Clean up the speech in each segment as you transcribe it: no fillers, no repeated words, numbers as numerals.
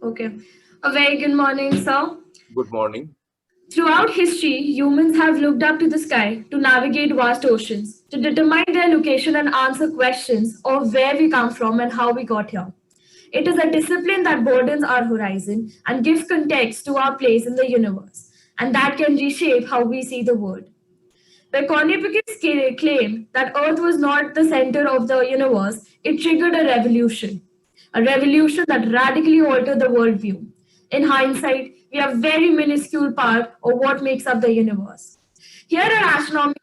Okay. A very good morning, sir. Good morning. Throughout history, humans have looked up to the sky to navigate vast oceans, to determine their location and answer questions of where we come from and how we got here. It is a discipline that broadens our horizon and gives context to our place in the universe, and that can reshape how we see the world. When Copernicus claimed that Earth was not the center of the universe, it triggered a revolution that radically altered the worldview. In hindsight, we are very minuscule part of what makes up the universe. Here at Astronomy,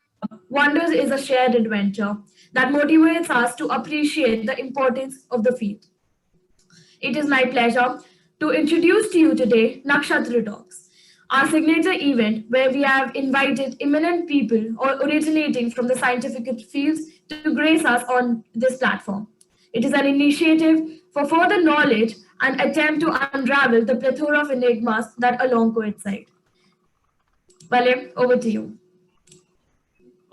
Wonders is a shared adventure that motivates us to appreciate the importance of the field. It is my pleasure to introduce to you today Nakshatra Talks, our signature event where we have invited eminent people or originating from the scientific fields to grace us on this platform. It is an initiative for further knowledge and attempt to unravel the plethora of enigmas that along coincide. Vale, over to you.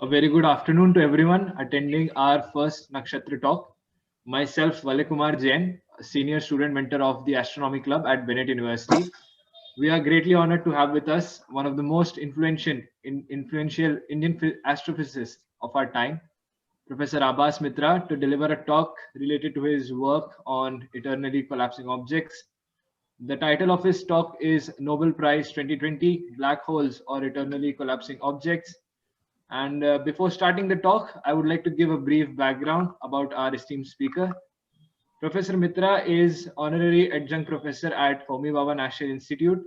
A very good afternoon to everyone attending our first Nakshatra Talk. Myself, Vale Kumar Jain, a senior student mentor of the Astronomy Club at Bennett University. We are greatly honored to have with us one of the most influential Indian astrophysicists of our time, Professor Abbas Mitra, to deliver a talk related to his work on eternally collapsing objects. The title of his talk is Nobel Prize 2020, Black Holes or Eternally Collapsing Objects. And before starting the talk, I would like to give a brief background about our esteemed speaker. Professor Mitra is honorary adjunct professor at Homi Bhabha National Institute.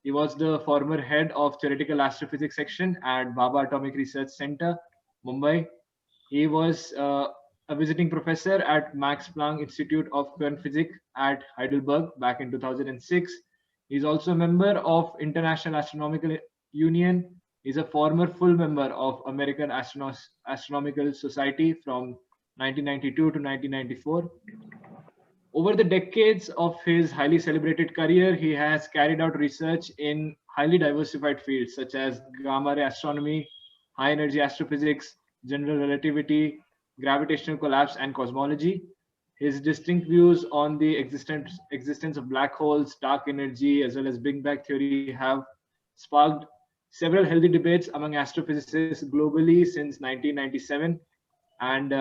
He was the former head of theoretical astrophysics section at Bhabha Atomic Research Center, Mumbai. He was a visiting professor at Max Planck Institute of Quantenphysik at Heidelberg back in 2006. He's also a member of International Astronomical Union. He's a former full member of American Astronomical Society from 1992 to 1994. Over the decades of his highly celebrated career, he has carried out research in highly diversified fields such as gamma ray astronomy, high energy astrophysics, general relativity, gravitational collapse, and cosmology. His distinct views on the existence of black holes, dark energy, as well as Big Bang theory have sparked several healthy debates among astrophysicists globally since 1997. And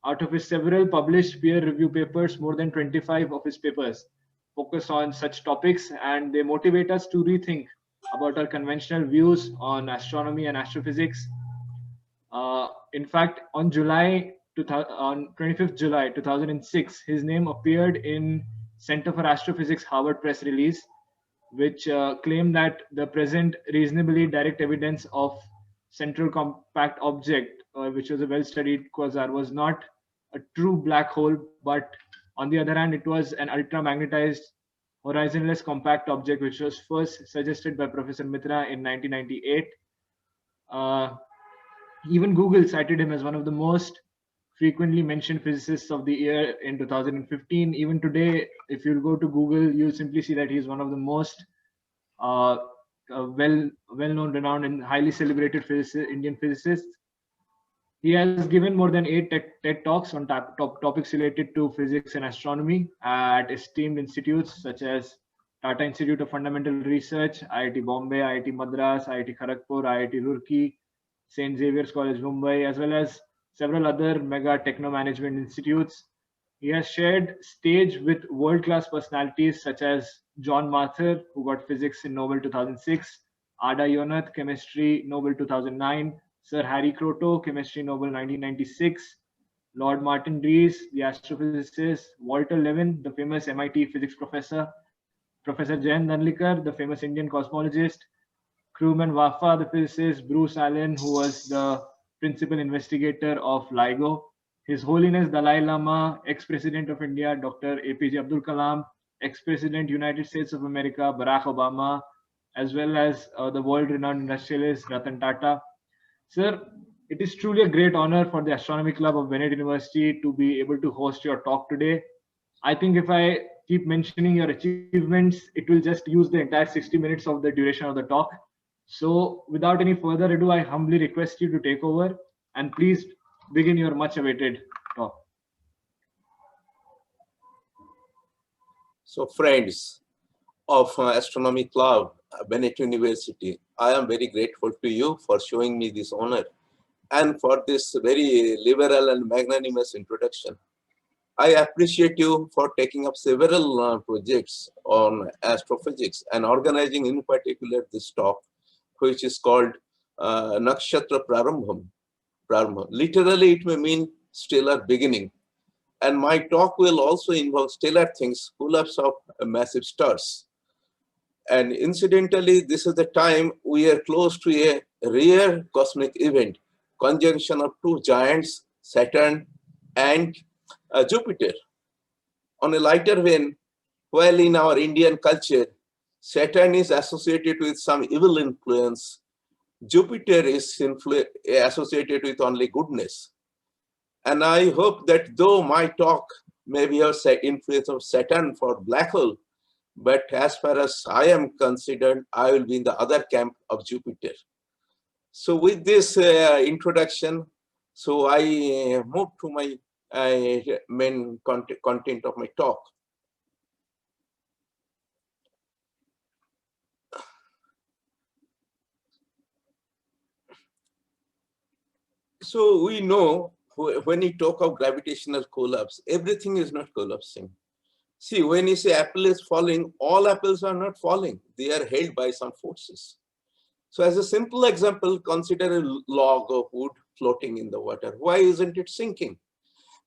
out of his several published peer review papers, more than 25 of his papers focus on such topics, and they motivate us to rethink about our conventional views on astronomy and astrophysics. In fact, on 25th July 2006, his name appeared in Center for Astrophysics Harvard press release, which claimed that the present reasonably direct evidence of central compact object, which was a well-studied quasar, was not a true black hole, but on the other hand, it was an ultra-magnetized horizonless compact object, which was first suggested by Professor Mitra in 1998. Even Google cited him as one of the most frequently mentioned physicists of the year in 2015. Even today, if you go to Google, you'll simply see that he's one of the most well-known, renowned, and highly celebrated Indian physicists. He has given more than 8 TED Talks on topics related to physics and astronomy at esteemed institutes such as Tata Institute of Fundamental Research, IIT Bombay, IIT Madras, IIT Kharagpur, IIT Roorkee, St. Xavier's College, Mumbai, as well as several other mega techno-management institutes. He has shared stage with world-class personalities such as John Mather, who got physics in Nobel 2006, Ada Yonath, chemistry Nobel 2009, Sir Harry Kroto, chemistry Nobel 1996, Lord Martin Rees, the astrophysicist, Walter Levin, the famous MIT physics professor, Professor Jayant Narlikar, the famous Indian cosmologist, Crewman Wafa, the physicist, Bruce Allen, who was the principal investigator of LIGO, His Holiness Dalai Lama, ex-president of India, Dr. APJ Abdul Kalam, ex-president United States of America, Barack Obama, as well as the world-renowned industrialist Ratan Tata. Sir, it is truly a great honor for the Astronomy Club of Bennett University to be able to host your talk today. I think if I keep mentioning your achievements, it will just use the entire 60 minutes of the duration of the talk. So without any further ado, I humbly request you to take over and please begin your much awaited talk. So friends, of Astronomy Club, Bennett University. I am very grateful to you for showing me this honor and for this very liberal and magnanimous introduction. I appreciate you for taking up several projects on astrophysics and organizing in particular this talk, which is called Nakshatra Prarambham. Literally, it may mean stellar beginning. And my talk will also involve stellar things, pull-ups of massive stars. And incidentally, this is the time we are close to a rare cosmic event, conjunction of two giants, Saturn and Jupiter. On a lighter vein, while in our Indian culture, Saturn is associated with some evil influence, Jupiter is associated with only goodness. And I hope that though my talk may be of influence of Saturn for black hole, but as far as I am considered, I will be in the other camp of Jupiter. So with this introduction, so I move to my main content of my talk. So we know when we talk of gravitational collapse, everything is not collapsing. See, when you say apple is falling, all apples are not falling. They are held by some forces. So as a simple example, consider a log of wood floating in the water. Why isn't it sinking?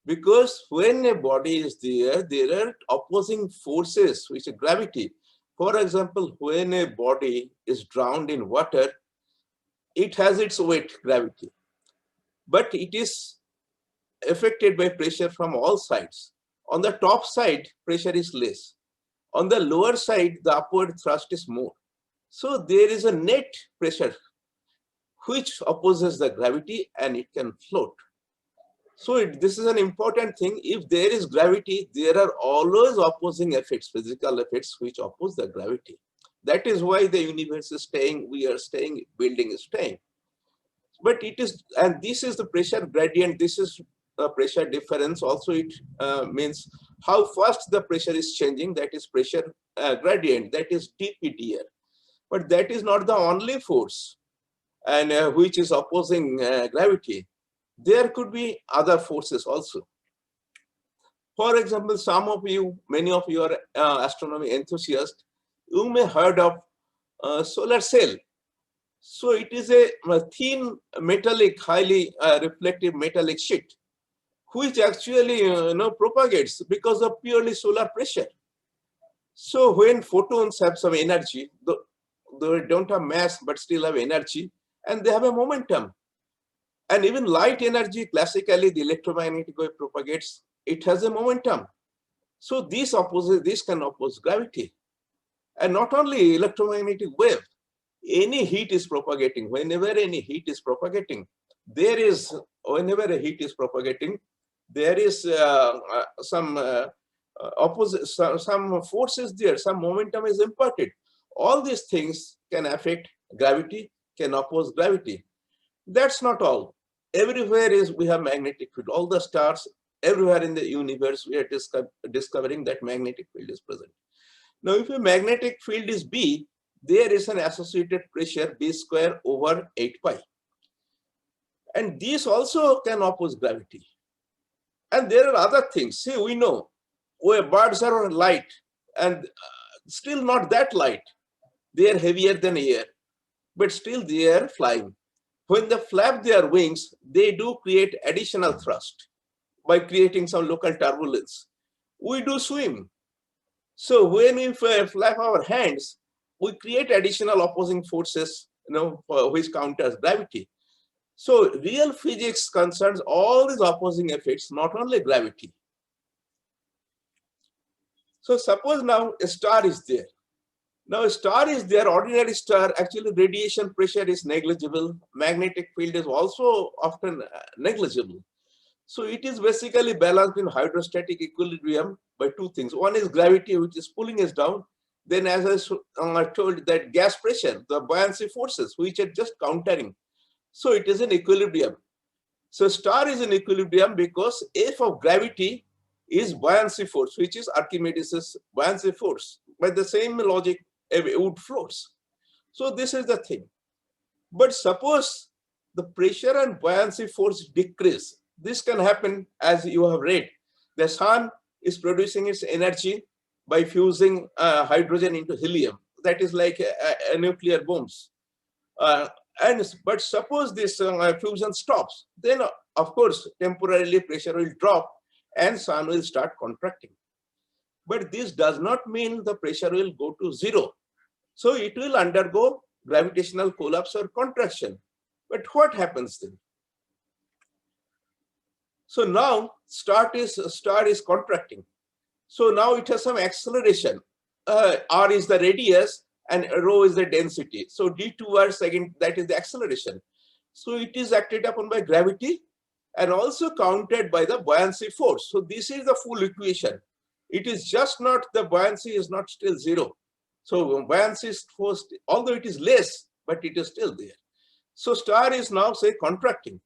Because when a body is there are opposing forces, which is gravity. For example, when a body is drowned in water, it has its weight, gravity. But it is affected by pressure from all sides. On the top side, pressure is less. On the lower side, the upward thrust is more. So there is a net pressure which opposes the gravity and it can float. So this is an important thing. If there is gravity, there are always opposing effects, physical effects, which oppose the gravity. That is why the universe is staying, we are staying, building is staying. But it is, and this is the pressure gradient, this is the pressure difference. Also, it means how fast the pressure is changing, that is pressure gradient, that is TPDR. But that is not the only force and which is opposing gravity. There could be other forces also. For example, some of you, many of you are astronomy enthusiasts, you may heard of solar cell. So it is a thin metallic, highly reflective metallic sheet, which actually propagates because of purely solar pressure. So when photons have some energy, they don't have mass but still have energy, and they have a momentum. And even light energy, classically the electromagnetic wave propagates, it has a momentum. So this can oppose gravity. And not only electromagnetic wave, any heat is propagating. Whenever any heat is propagating, there is some forces there, some momentum is imparted. All these things can affect gravity, can oppose gravity. That's not all. Everywhere we have magnetic field. All the stars, everywhere in the universe, we are discovering that magnetic field is present. Now, if a magnetic field is B, there is an associated pressure B square over 8 pi. And this also can oppose gravity. And there are other things. See, we know where birds are light and still not that light. They are heavier than air, but still they are flying. When they flap their wings, they do create additional thrust by creating some local turbulence. We do swim. So when we flap our hands, we create additional opposing forces, which counters gravity. So real physics concerns all these opposing effects, not only gravity. So suppose now a star is there. Now a star is there, ordinary star, actually radiation pressure is negligible. Magnetic field is also often negligible. So it is basically balanced in hydrostatic equilibrium by two things. One is gravity, which is pulling us down. Then, as I told, that gas pressure, the buoyancy forces, which are just countering. So it is in equilibrium. So star is in equilibrium because F of gravity is buoyancy force, which is Archimedes' buoyancy force. By the same logic, a wood floats. So this is the thing. But suppose the pressure and buoyancy force decrease. This can happen, as you have read. The sun is producing its energy by fusing hydrogen into helium. That is like a nuclear bombs. But suppose this fusion stops, then of course temporarily pressure will drop and sun will start contracting. But this does not mean the pressure will go to zero. So it will undergo gravitational collapse or contraction. But what happens then? So now star is contracting. So now it has some acceleration. R is the radius and rho is the density. So d2 second, that is the acceleration. So it is acted upon by gravity and also countered by the buoyancy force. So this is the full equation. It is just not, the buoyancy is not still zero. So buoyancy is force, although it is less, but it is still there. So star is now say contracting.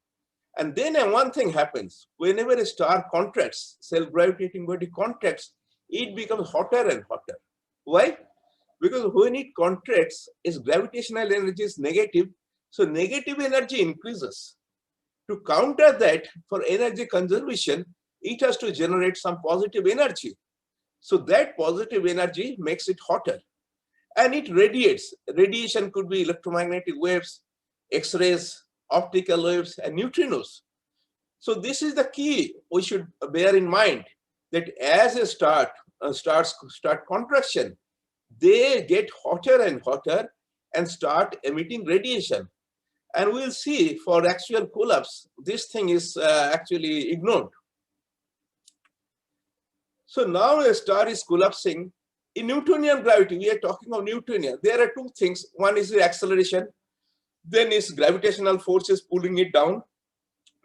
And then one thing happens, whenever a star contracts, self-gravitating body contracts, it becomes hotter and hotter. Why? Because when it contracts, its gravitational energy is negative, so negative energy increases. To counter that, for energy conservation, it has to generate some positive energy. So that positive energy makes it hotter. And it radiates. Radiation could be electromagnetic waves, X-rays, optical waves, and neutrinos. So this is the key we should bear in mind, that as a stars start contraction, they get hotter and hotter and start emitting radiation. And we'll see for actual collapse, this thing is actually ignored. So now a star is collapsing. In Newtonian gravity, we are talking of Newtonian. There are two things. One is the acceleration. Then is gravitational forces pulling it down.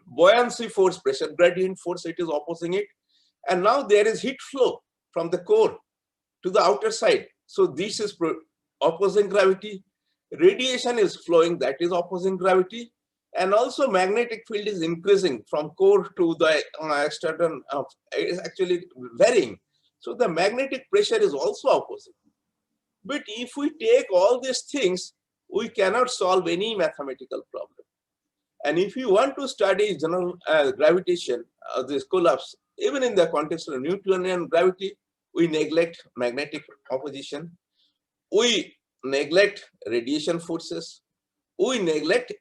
Buoyancy force, pressure gradient force, it is opposing it. And now there is heat flow from the core to the outer side. So this is opposing gravity. Radiation is flowing, that is opposing gravity. And also magnetic field is increasing from core to the external, it is actually varying. So the magnetic pressure is also opposite. But if we take all these things, we cannot solve any mathematical problem. And if you want to study general gravitation, this collapse, even in the context of Newtonian gravity, we neglect magnetic opposition, we neglect radiation forces, we neglect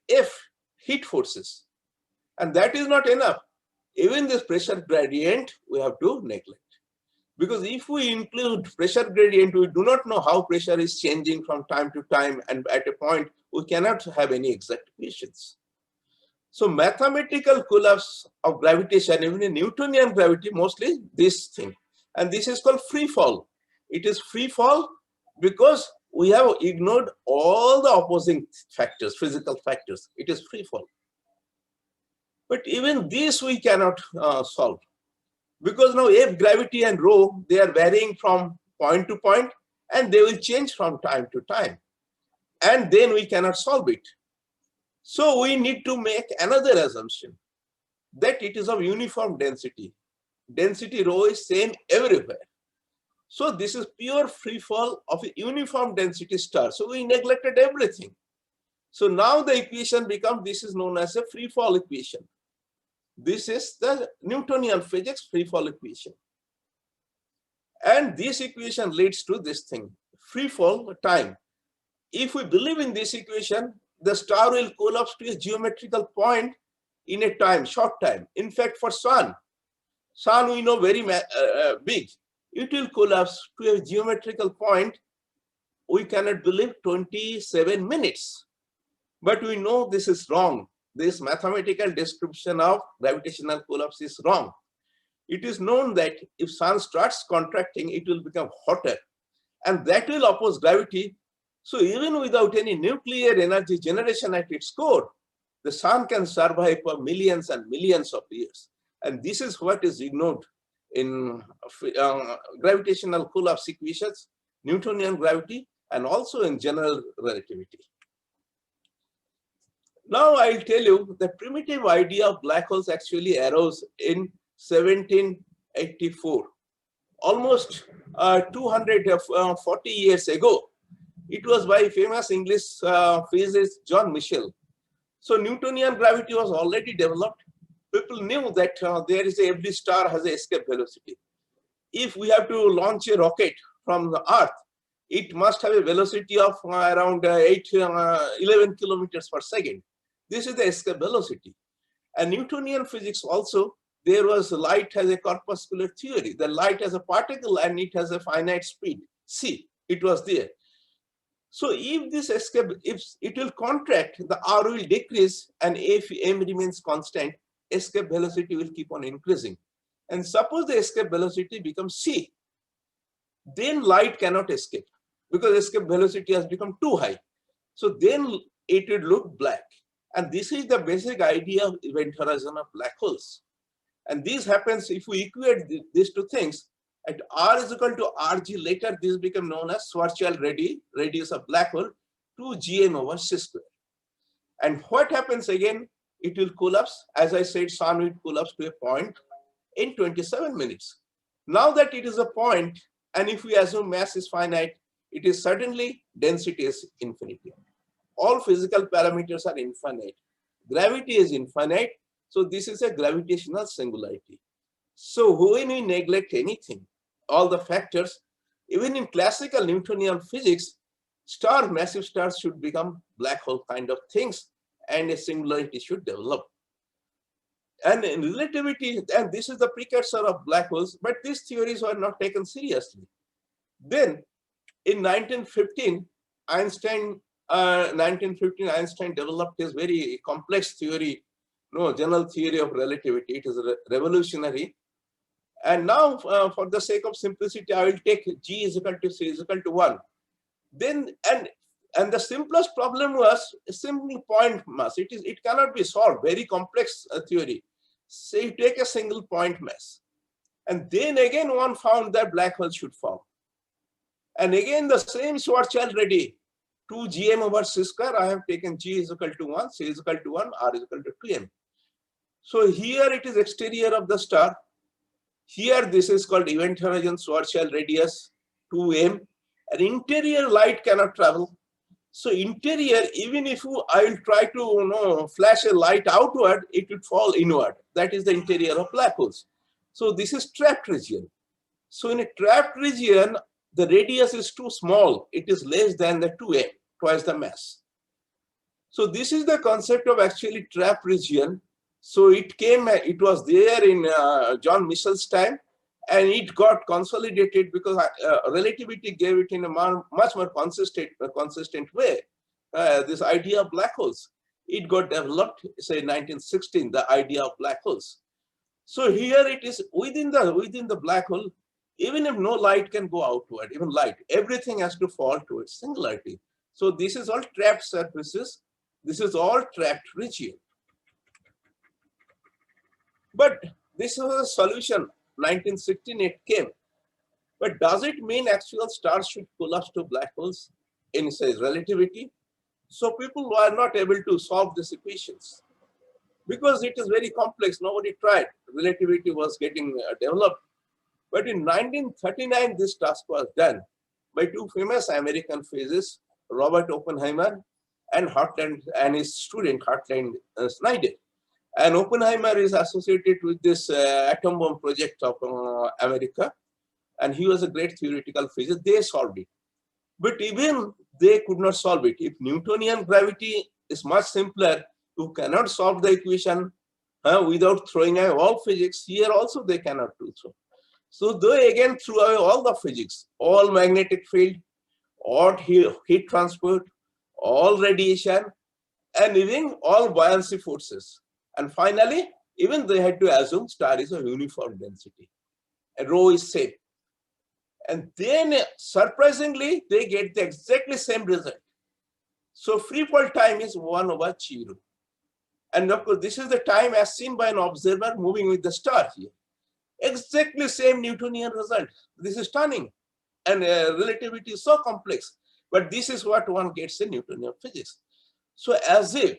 heat forces. And that is not enough. Even this pressure gradient, we have to neglect. Because if we include pressure gradient, we do not know how pressure is changing from time to time, and at a point, we cannot have any exact equations. So mathematical collapse of gravitation, even in Newtonian gravity, mostly this thing. And this is called free fall. It is free fall because we have ignored all the opposing factors, physical factors. It is free fall. But even this we cannot solve. Because now F gravity and rho, they are varying from point to point, and they will change from time to time. And then we cannot solve it. So we need to make another assumption, that it is of uniform density. Density rho is same everywhere. So this is pure free fall of a uniform density star. So we neglected everything. So now the equation becomes, this is known as a free fall equation. This is the Newtonian physics free fall equation. And this equation leads to this thing, free fall time. If we believe in this equation, the star will collapse to a geometrical point in a time, short time. In fact, for sun we know very big. It will collapse to a geometrical point, we cannot believe, 27 minutes. But we know this is wrong. This mathematical description of gravitational collapse is wrong. It is known that if sun starts contracting, it will become hotter, and that will oppose gravity. So even without any nuclear energy generation at its core, the sun can survive for millions and millions of years. And this is what is ignored in gravitational collapse equations, Newtonian gravity, and also in general relativity. Now I'll tell you the primitive idea of black holes actually arose in 17 1884, almost 240 years ago. It was by famous English physicist John Michell. So Newtonian gravity was already developed. People knew that every star has an escape velocity. If we have to launch a rocket from the Earth, it must have a velocity of around 11 kilometers per second. This is the escape velocity. And Newtonian physics also, there was light has a corpuscular theory. The light has a particle and it has a finite speed, c. It was there. So if this escape, if it will contract, the r will decrease, and if m remains constant, escape velocity will keep on increasing. And suppose the escape velocity becomes c, then light cannot escape because escape velocity has become too high. So then it would look black. And this is the basic idea of event horizon of black holes. And this happens if we equate these two things. At r is equal to rg, later this became known as Schwarzschild radius of black hole, 2gm over c square. And what happens again? It will collapse. As I said, sun will collapse to a point in 27 minutes. Now that it is a point, and if we assume mass is finite, it is certainly density is infinity. All physical parameters are infinite. Gravity is infinite. So this is a gravitational singularity. So when we neglect anything, all the factors, even in classical Newtonian physics, massive stars should become black hole kind of things, and a singularity should develop. And in relativity, and this is the precursor of black holes, but these theories were not taken seriously. Then in 1915, Einstein developed his very complex theory, general theory of relativity. It is revolutionary. And now, for the sake of simplicity, I will take G is equal to C is equal to 1. Then, and the simplest problem was a simple point mass. It cannot be solved, very complex theory. So you take a single point mass. And then again, one found that black holes should form. And again, the same Schwarzschild radius, 2gm over c square. I have taken G is equal to 1, C is equal to 1, R is equal to 2m. So here it is exterior of the star. Here this is called event horizon Schwarzschild radius 2m. And interior light cannot travel. So interior, even if I will try to flash a light outward, it would fall inward. That is the interior of black holes. So this is trapped region. So in a trapped region, the radius is too small. It is less than the 2m, twice the mass. So this is the concept of actually trapped region. So it was there in John Michell's time, and it got consolidated because relativity gave it in a much more consistent way. This idea of black holes, it got developed, say 1916, the idea of black holes. So here it is within the black hole, even if no light can go outward, even light, everything has to fall to its singularity. So this is all trapped surfaces. This is all trapped region. But this was a solution. 1916 it came. But does it mean actual stars should collapse to black holes in, say, relativity? So people were not able to solve these equations because it is very complex. Nobody tried. Relativity was getting developed. But in 1939, this task was done by two famous American physicists, Robert Oppenheimer and his student Hartland Snyder. And Oppenheimer is associated with this atom bomb project of America. And he was a great theoretical physicist. They solved it. But even they could not solve it. If Newtonian gravity is much simpler, you cannot solve the equation without throwing away all physics. Here also they cannot do so. So they again threw away all the physics, all magnetic field, all heat transport, all radiation, and even all buoyancy forces. And finally, even they had to assume star is a uniform density. And rho is safe. And then surprisingly, they get the exactly same result. So free fall time is 1 over chi rho. And of course, this is the time as seen by an observer moving with the star here. Exactly same Newtonian result. This is stunning. And relativity is so complex. But this is what one gets in Newtonian physics. So as if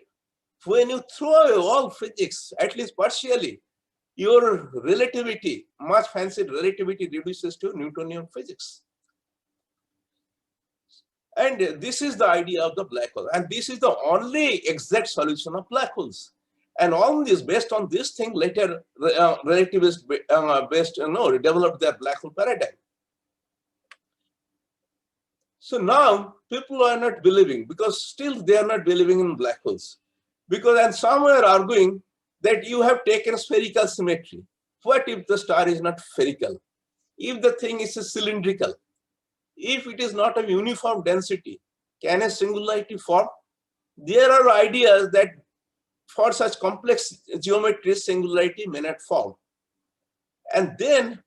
when you throw away all physics, at least partially, your relativity, much fancied relativity, reduces to Newtonian physics. And this is the idea of the black hole. And this is the only exact solution of black holes. And on this, based on this thing, later relativists developed their black hole paradigm. So now people are not believing, because still they are not believing in black holes. Because, and some are arguing that you have taken spherical symmetry. What if the star is not spherical? If the thing is cylindrical? If it is not of uniform density, can a singularity form? There are ideas that for such complex geometry, singularity may not form. And then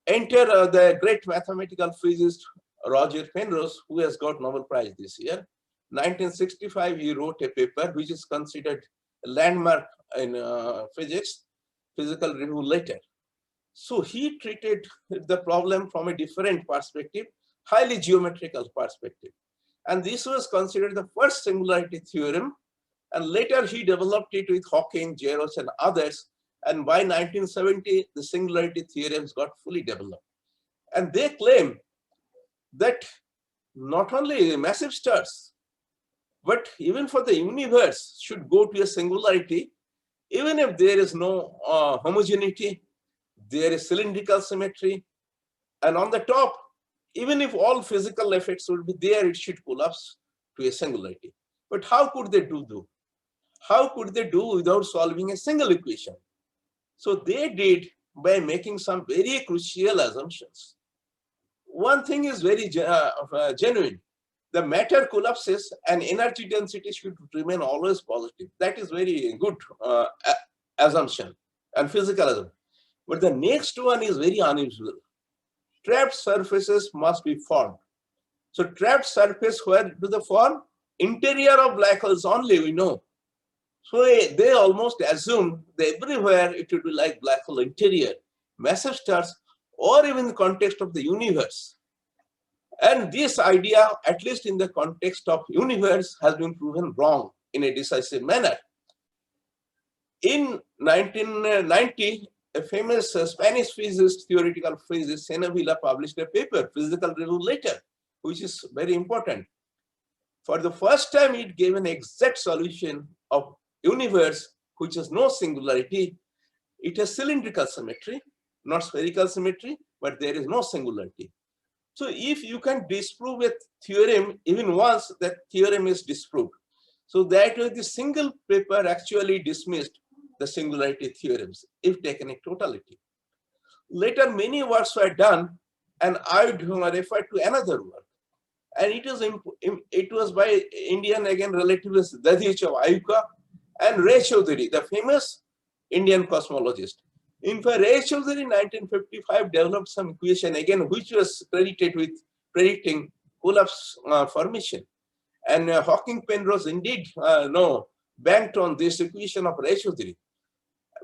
enter the great mathematical physicist Roger Penrose, who has got Nobel Prize this year. 1965, he wrote a paper which is considered a landmark in physics, Physical Review Letter. So he treated the problem from a different perspective, highly geometrical perspective. And this was considered the first singularity theorem. And later he developed it with Hawking, Jaros, and others. And by 1970, the singularity theorems got fully developed. And they claim that not only massive stars, but even for the universe should go to a singularity, even if there is no homogeneity, there is cylindrical symmetry, and on the top, even if all physical effects would be there, it should collapse to a singularity. But how could they do? How could they do without solving a single equation? So they did by making some very crucial assumptions. One thing is very genuine. The matter collapses and energy density should remain always positive. That is very good assumption and physical assumption. But the next one is very unusual. Trapped surfaces must be formed. So trapped surface, where do they form? Interior of black holes only, we know. So they almost assume that everywhere it would be like black hole interior, massive stars, or even in the context of the universe. And this idea, at least in the context of universe, has been proven wrong in a decisive manner. In 1990, a famous Spanish physicist, theoretical physicist, Senavilla, published a paper, Physical Review Letter, which is very important. For the first time, it gave an exact solution of universe, which has no singularity. It has cylindrical symmetry, not spherical symmetry, but there is no singularity. So if you can disprove a theorem, even once, that theorem is disproved. So that way the single paper actually dismissed the singularity theorems, if taken in totality. Later, many works were done, and I would refer to another work. And it was by Indian, again, relativist Dadhich of Ayuka and Ray Chaudhuri, the famous Indian cosmologist. In fact, Ray Chaudhuri in 1955 developed some equation, again, which was credited with predicting collapse formation. And Hawking Penrose indeed banked on this equation of Ray Chaudhuri.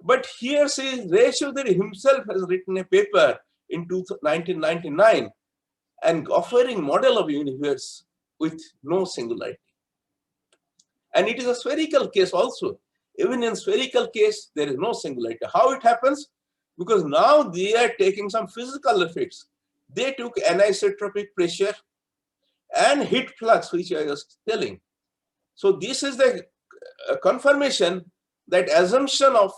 But here, see, Ray Chaudhuri himself has written a paper in 1999 and offering model of universe with no singularity. And it is a spherical case also. Even in spherical case, there is no singularity. How it happens? Because now they are taking some physical effects. They took anisotropic pressure and heat flux, which I was telling. So this is the confirmation that assumption of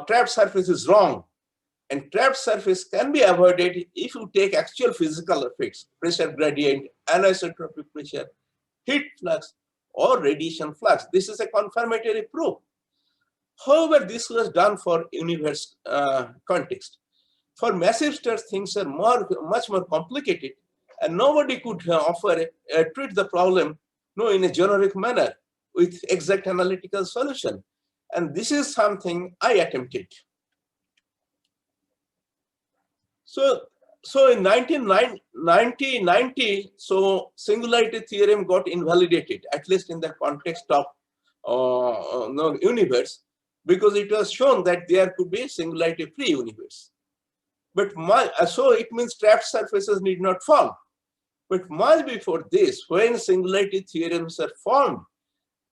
trapped surface is wrong. And trapped surface can be avoided if you take actual physical effects, pressure gradient, anisotropic pressure, heat flux, or radiation flux. This is a confirmatory proof. However, this was done for universe context. For massive stars, things are much more complicated, and nobody could treat the problem in a generic manner with exact analytical solution. And this is something I attempted. So in 1990, so singularity theorem got invalidated, at least in the context of universe, because it was shown that there could be singularity-free universe. But so it means trapped surfaces need not form. But much before this, when singularity theorems are formed,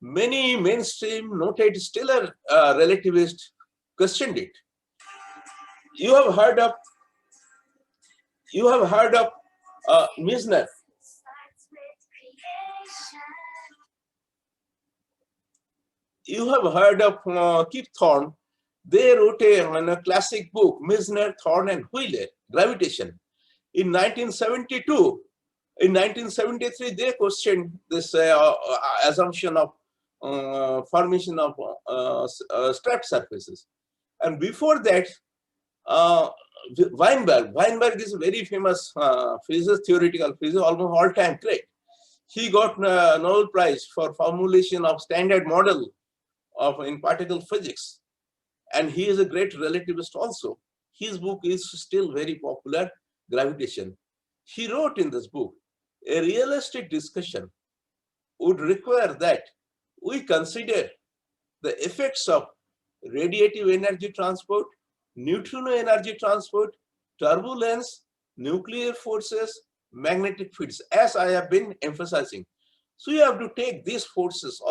many mainstream noted stellar relativists questioned it. You have heard of Misner. You have heard of Kip Thorne. They wrote a classic book, Misner, Thorne and Wheeler, Gravitation. In 1972, in 1973, they questioned this assumption of formation of strapped surfaces. And before that, Weinberg is a very famous physicist, theoretical physicist, almost all-time great. He got Nobel Prize for formulation of standard model in particle physics. And he is a great relativist also. His book is still very popular, Gravitation. He wrote in this book, a realistic discussion would require that we consider the effects of radiative energy transport, neutrino energy transport, turbulence, nuclear forces, magnetic fields, as I have been emphasizing. So you have to take these forces,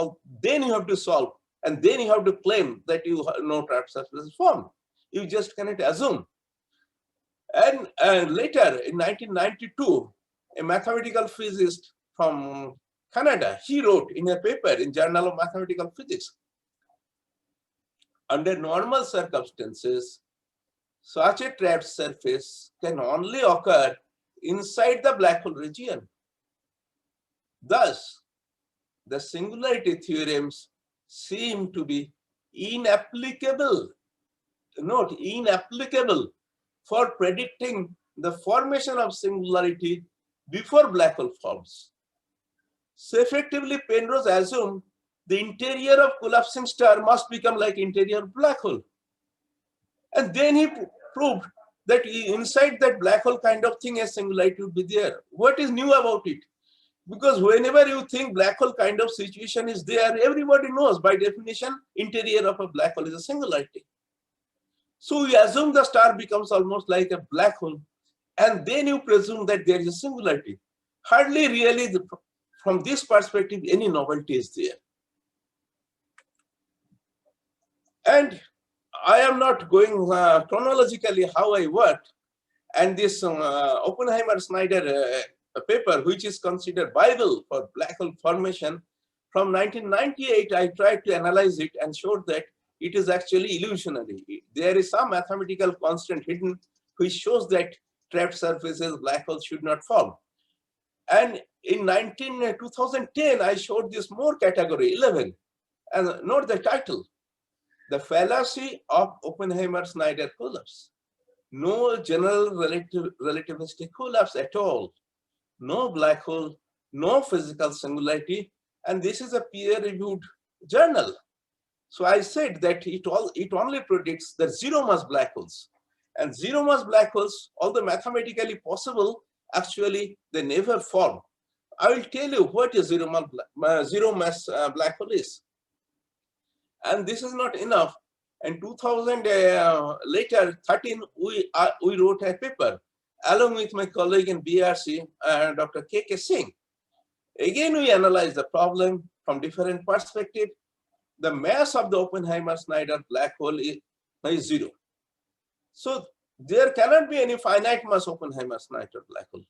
then you have to solve, and then you have to claim that you know trapped surfaces formed. You just cannot assume. And later, in 1992, a mathematical physicist from Canada, he wrote in a paper in Journal of Mathematical Physics, under normal circumstances, such a trapped surface can only occur inside the black hole region. Thus, the singularity theorems seem to be inapplicable, note, inapplicable for predicting the formation of singularity before black hole forms. So effectively, Penrose assumed the interior of collapsing star must become like interior black hole. And then he proved that inside that black hole kind of thing, a singularity would be there. What is new about it? Because whenever you think black hole kind of situation is there, everybody knows by definition, interior of a black hole is a singularity. So you assume the star becomes almost like a black hole, and then you presume that there is a singularity. Hardly really, from this perspective, any novelty is there. And I am not going chronologically how I worked, and this Oppenheimer-Snyder paper, which is considered Bible for black hole formation, from 1998, I tried to analyze it and showed that it is actually illusionary. There is some mathematical constant hidden which shows that trapped surfaces, black holes should not form. And in 2010, I showed this more category 11, and note the title, The Fallacy of Oppenheimer-Snyder Collapse. No general relativistic collapse at all, no black hole, no physical singularity, and this is a peer-reviewed journal. So I said that it only predicts the zero mass black holes. And zero mass black holes, although mathematically possible, actually they never form. I will tell you what a zero mass black hole is. And this is not enough. In 2000, later, 13, we wrote a paper along with my colleague in BRC, Dr. K.K. Singh. Again, we analyzed the problem from different perspectives. The mass of the Oppenheimer-Snyder black hole is zero. So there cannot be any finite mass Oppenheimer-Snyder black hole.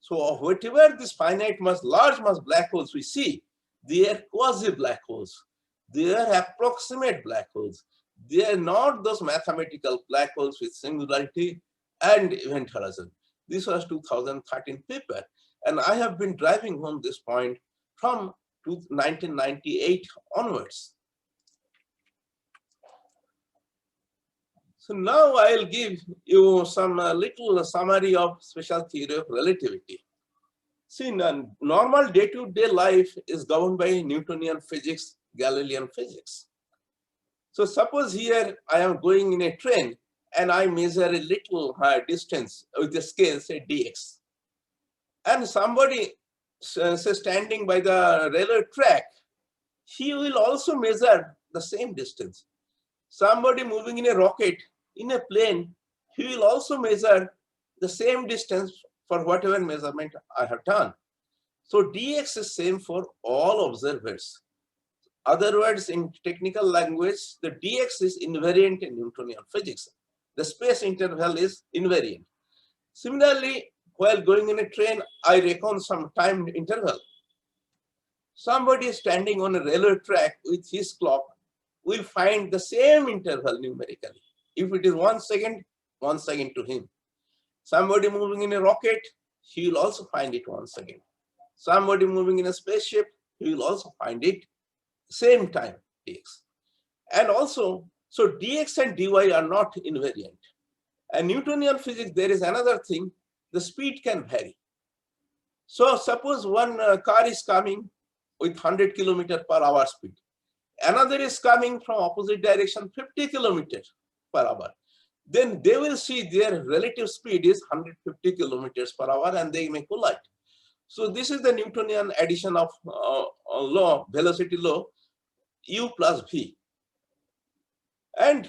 So whatever this finite mass, large mass black holes we see, they are quasi-black holes. They are approximate black holes. They are not those mathematical black holes with singularity and event horizon. This was 2013 paper. And I have been driving home this point from 1998 onwards. So now I'll give you some little summary of special theory of relativity. See, normal day-to-day life is governed by Newtonian physics, Galilean physics. So suppose here I am going in a train and I measure a little distance with the scale, say dx. And somebody say standing by the railway track, he will also measure the same distance. Somebody moving in a rocket, in a plane, he will also measure the same distance for whatever measurement I have done. So dx is same for all observers. Other words, in technical language, the dx is invariant in Newtonian physics. The space interval is invariant. Similarly, while going in a train, I reckon some time interval. Somebody standing on a railway track with his clock will find the same interval numerically. If it is 1 second, 1 second to him. Somebody moving in a rocket, he will also find it 1 second. Somebody moving in a spaceship, he will also find it same time, dx. And also, so dx and dy are not invariant. And Newtonian physics, there is another thing, the speed can vary. So suppose one car is coming with 100 kilometers per hour speed. Another is coming from opposite direction, 50 kilometers per hour. Then they will see their relative speed is 150 kilometers per hour and they may collide. So this is the Newtonian addition of law, velocity law, u plus v. And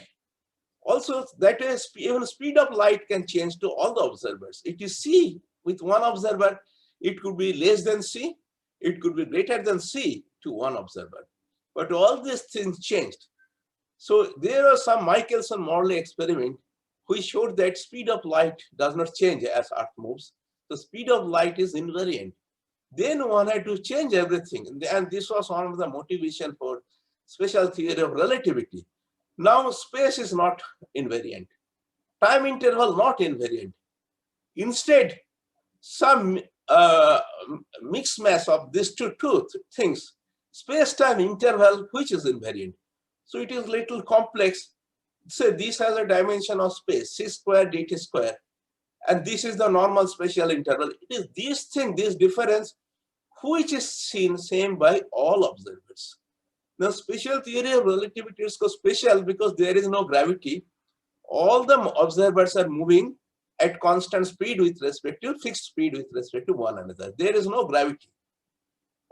also that is even speed of light can change to all the observers. It is c with one observer, it could be less than c, it could be greater than c to one observer. But all these things changed. So there are some Michelson-Morley experiment which showed that speed of light does not change as Earth moves. The speed of light is invariant. Then one had to change everything. And this was one of the motivation for special theory of relativity. Now space is not invariant. Time interval not invariant. Instead, some mixed mass of these two things, space-time interval, which is invariant. So it is little complex. Say this has a dimension of space, c square dt square, and this is the normal spatial interval. It is this thing, this difference, which is seen same by all observers. Now, special theory of relativity is so special because there is no gravity. All the observers are moving at constant speed with respect to fixed speed with respect to one another. There is no gravity.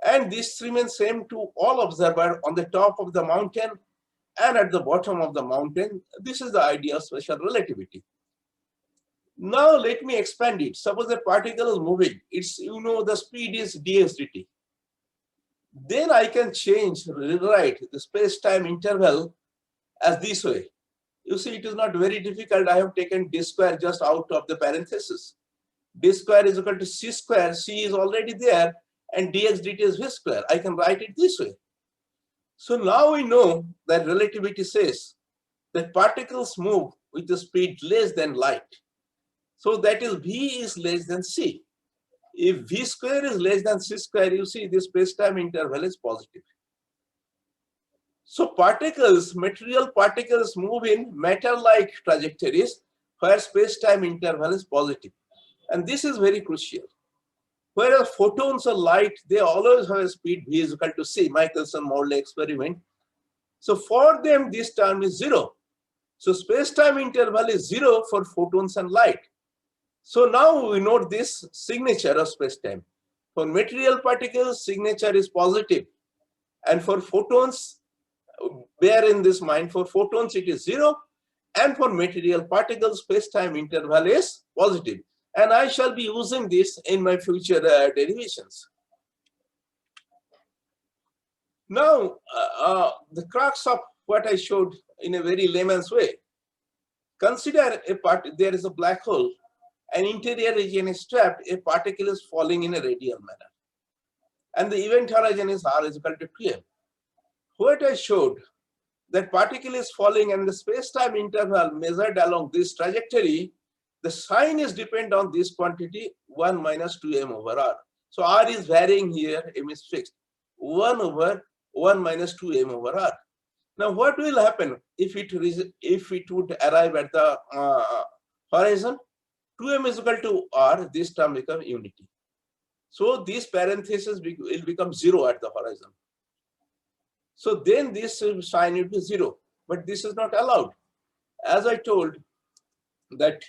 And this remains same to all observers on the top of the mountain and at the bottom of the mountain. This is the idea of special relativity. Now let me expand it. Suppose a particle is moving. It's, the speed is dx dt. Then I can rewrite the space-time interval as this way. You see, it is not very difficult. I have taken d square just out of the parenthesis. D square is equal to c square. C is already there, and dx dt is v square. I can write it this way. So now we know that relativity says that particles move with a speed less than light. So that is v is less than c. If v square is less than c square, you see this space-time interval is positive. So particles, material particles move in matter-like trajectories where space-time interval is positive. And this is very crucial. Whereas photons of light, they always have a speed v is equal to c, Michelson-Morley experiment. So for them, this term is 0. So space-time interval is 0 for photons and light. So now we note this signature of space-time. For material particles, signature is positive. And for photons, bear in this mind, for photons it is 0. And for material particles, space-time interval is positive. And I shall be using this in my future derivations. Now, the crux of what I showed in a very layman's way. Consider there is a black hole. An interior region is trapped, a particle is falling in a radial manner. And the event horizon is r is equal to 2m. What I showed, that particle is falling and the space-time interval measured along this trajectory, the sign is dependent on this quantity 1 minus 2m over r. So r is varying here, m is fixed. 1 over 1 minus 2m over r. Now what will happen if it would arrive at the horizon? 2m is equal to r, this term becomes unity. So this parenthesis will become 0 at the horizon. So then this sign will be 0, but this is not allowed. As I told, that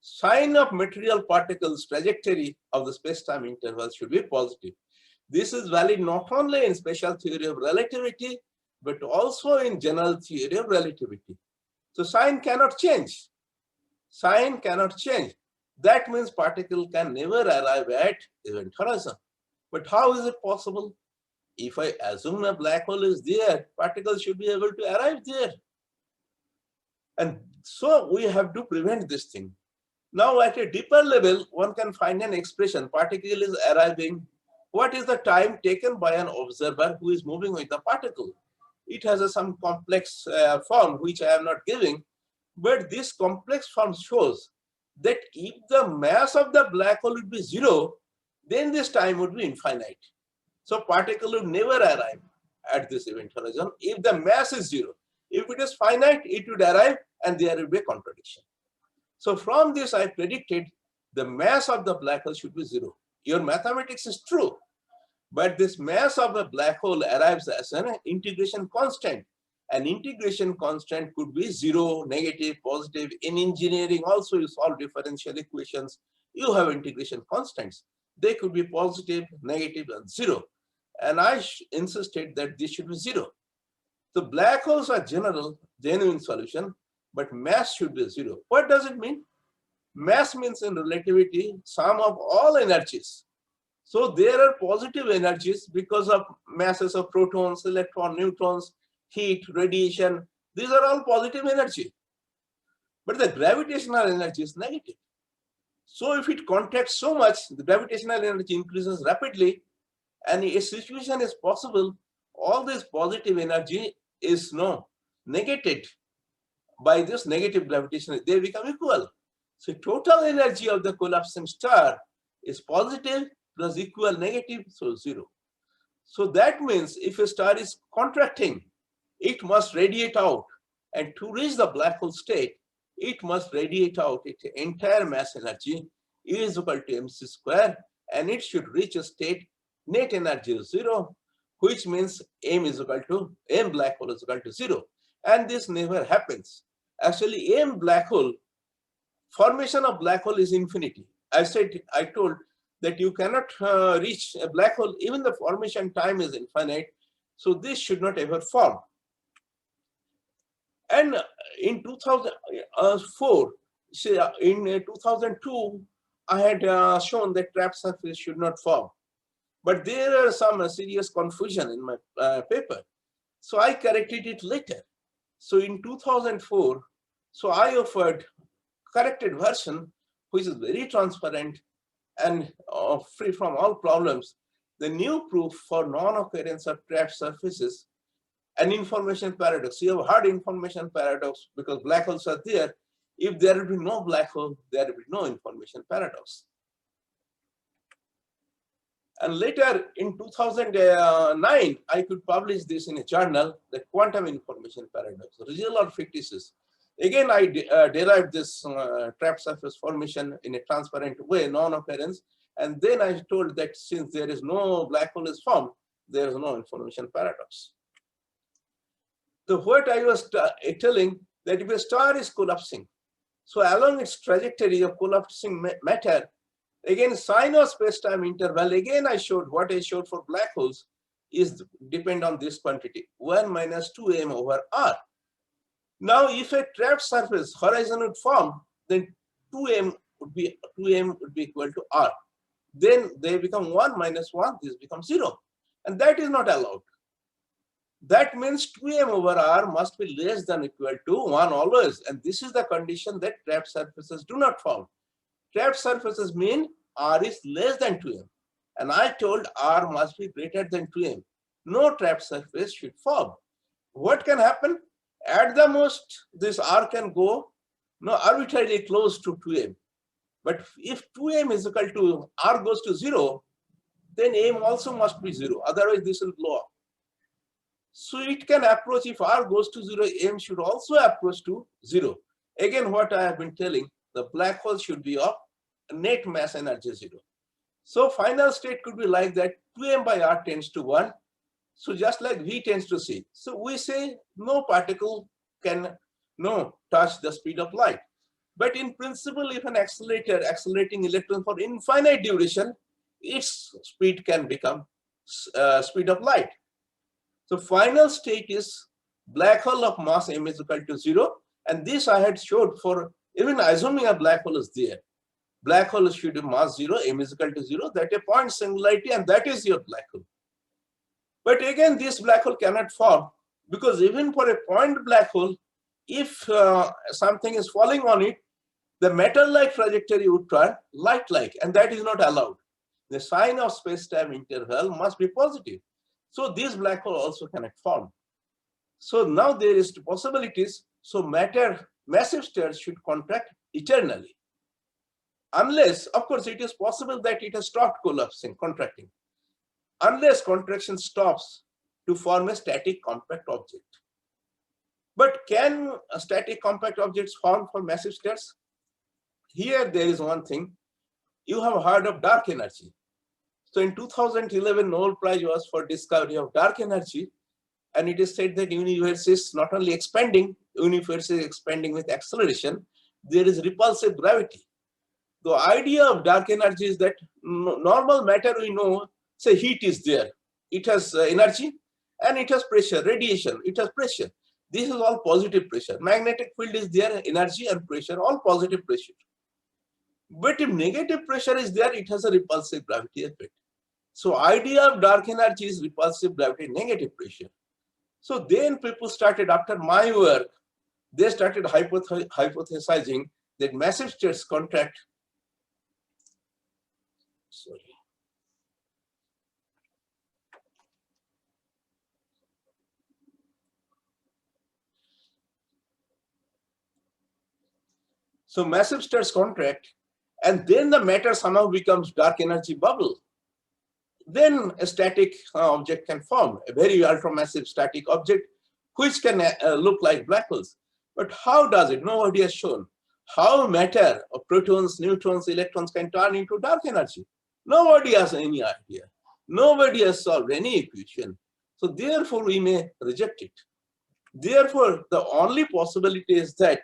sign of material particles trajectory of the space-time interval should be positive. This is valid not only in special theory of relativity, but also in general theory of relativity. So sign cannot change. Sign cannot change. That means particle can never arrive at event horizon. But how is it possible? If I assume a black hole is there, particles should be able to arrive there. And So we have to prevent this thing. Now at a deeper level, one can find an expression, particle is arriving. What is the time taken by an observer who is moving with the particle? It has some complex form which I am not giving, but this complex form shows that if the mass of the black hole would be zero, then this time would be infinite. So particle would never arrive at this event horizon if the mass is zero. If it is finite, it would arrive and there will be a contradiction. So from this, I predicted the mass of the black hole should be zero. Your mathematics is true, but this mass of a black hole arrives as an integration constant. An integration constant could be zero, negative, positive. In engineering also, you solve differential equations. You have integration constants. They could be positive, negative, and zero. And I insisted that this should be zero. The black holes are genuine solution, but mass should be zero. What does it mean? Mass means in relativity, sum of all energies. So there are positive energies because of masses of protons, electrons, neutrons, heat, radiation. These are all positive energy. But the gravitational energy is negative. So if it contracts so much, the gravitational energy increases rapidly, and a situation is possible, all this positive energy is negated by this negative gravitational, they become equal. So total energy of the collapsing star is positive plus equal negative, so zero. So that means if a star is contracting, it must radiate out. And to reach the black hole state, it must radiate out its entire mass energy, E is equal to mc square, and it should reach a state net energy is zero, which means m black hole is equal to zero. And this never happens. Actually, m black hole, formation of black hole is infinity. I told that you cannot reach a black hole, even the formation time is infinite. So this should not ever form. And in 2004, in 2002, I had shown that trapped surface should not form. But there are some serious confusion in my paper. So I corrected it later. So in 2004, so I offered corrected version, which is very transparent and free from all problems. The new proof for non-occurrence of trapped surfaces and information paradox. You have heard information paradox because black holes are there. If there will be no black hole, there will be no information paradox. And later in 2009, I could publish this in a journal, the quantum information paradox, real or fictitious. Again, I derived this trapped surface formation in a transparent way, non-occurrence. And then I told that since there is no black hole is formed, there is no information paradox. So what I was telling, that if a star is collapsing, so along its trajectory of collapsing matter, again, sign of space-time interval, again I showed what I showed for black holes is depend on this quantity, 1 minus 2m over r. Now, if a trapped surface horizon would form, then 2m would be equal to r. Then they become 1 minus 1, this becomes 0. And that is not allowed. That means 2m over r must be less than or equal to 1 always. And this is the condition that trapped surfaces do not form. Trapped surfaces mean r is less than 2m. And I told r must be greater than 2m. No trapped surface should form. What can happen? At the most, this r can go arbitrarily close to 2m. But if 2m is equal to r goes to 0, then m also must be 0. Otherwise, this will blow up. So it can approach, if r goes to 0, m should also approach to 0. Again, what I have been telling, the black hole should be of net mass energy 0. So final state could be like that, 2m by r tends to 1. So just like v tends to c. So we say no particle can touch the speed of light. But in principle, if an accelerator accelerating electron for infinite duration, its speed can become speed of light. So final state is black hole of mass m is equal to 0. And this I had showed for even assuming a black hole is there. Black hole should have mass 0, m is equal to 0. That is a point singularity, and that is your black hole. But again, this black hole cannot form because even for a point black hole, if something is falling on it, the metal-like trajectory would turn light-like, and that is not allowed. The sign of space-time interval must be positive. So this black hole also cannot form. So now there is possibilities. So matter, massive stars should contract eternally. Unless, of course, it is possible that it has stopped collapsing, contracting. Unless contraction stops to form a static compact object. But can static compact objects form for massive stars? Here there is one thing. You have heard of dark energy. So in 2011, Nobel Prize was for discovery of dark energy. And it is said that universe is not only expanding, universe is expanding with acceleration. There is repulsive gravity. The idea of dark energy is that normal matter, we know, say heat is there. It has energy and it has pressure, radiation, it has pressure. This is all positive pressure. Magnetic field is there, energy and pressure, all positive pressure. But if negative pressure is there, it has a repulsive gravity effect. So idea of dark energy is repulsive gravity, negative pressure. So then people started, after my work, they started hypothesizing that massive stars contract. Sorry. So massive stars contract, and then the matter somehow becomes dark energy bubble. Then a static object can form, a very ultramassive static object, which can look like black holes. But how does it? Nobody has shown. How matter of protons, neutrons, electrons can turn into dark energy. Nobody has any idea. Nobody has solved any equation. So therefore, we may reject it. Therefore, the only possibility is that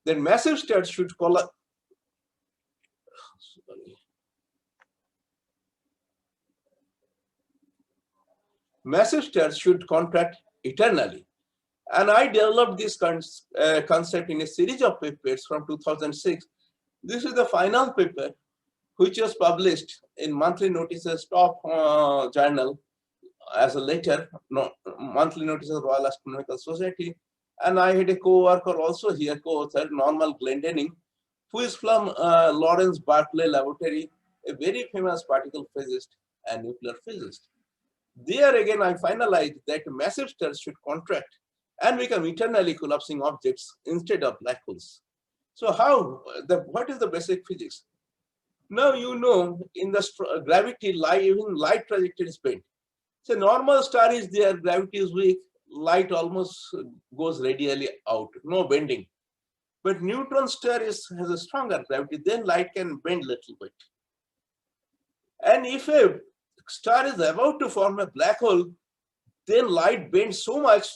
massive stars should collapse. Massive stars should contract eternally. And I developed this concept in a series of papers from 2006. This is the final paper, which was published in Monthly Notices Top Journal as a letter, Monthly Notices Royal Astronomical Society. And I had a co-worker also here, co-author, Norman Glendenning, who is from Lawrence Berkeley Laboratory, a very famous particle physicist and nuclear physicist. There again, I finalized that massive stars should contract and become eternally collapsing objects instead of black holes. So what is the basic physics? Now you know in the gravity, even light trajectory is bent. So normal star is there, gravity is weak, light almost goes radially out, no bending. But neutron star has a stronger gravity, then light can bend a little bit. And if a star is about to form a black hole, then light bends so much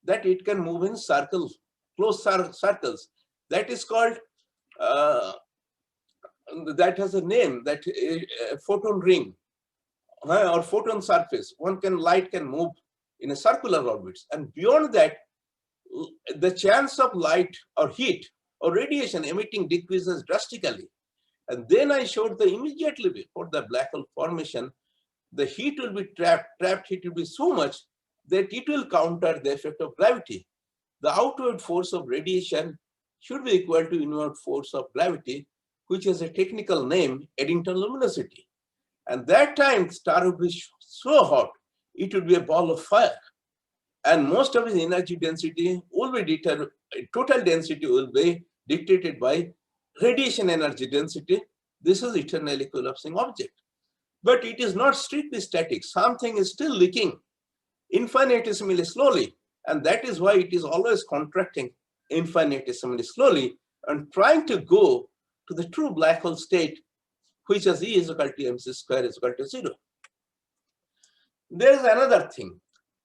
that it can move in circles, closed circles. That is called, that has a name, that photon ring or photon surface. Light can move in a circular orbits. And beyond that, the chance of light or heat or radiation emitting decreases drastically. And then I showed that immediately before the black hole formation, the heat will be trapped heat will be so much that it will counter the effect of gravity. The outward force of radiation should be equal to inward force of gravity, which has a technical name, Eddington luminosity. And that time, star would be so hot, it would be a ball of fire. And most of its energy density will be total density will be dictated by radiation energy density. This is eternally collapsing object. But it is not strictly static. Something is still leaking infinitesimally slowly. And that is why it is always contracting infinitesimally slowly and trying to go to the true black hole state, which is E is equal to mc square is equal to 0. There is another thing.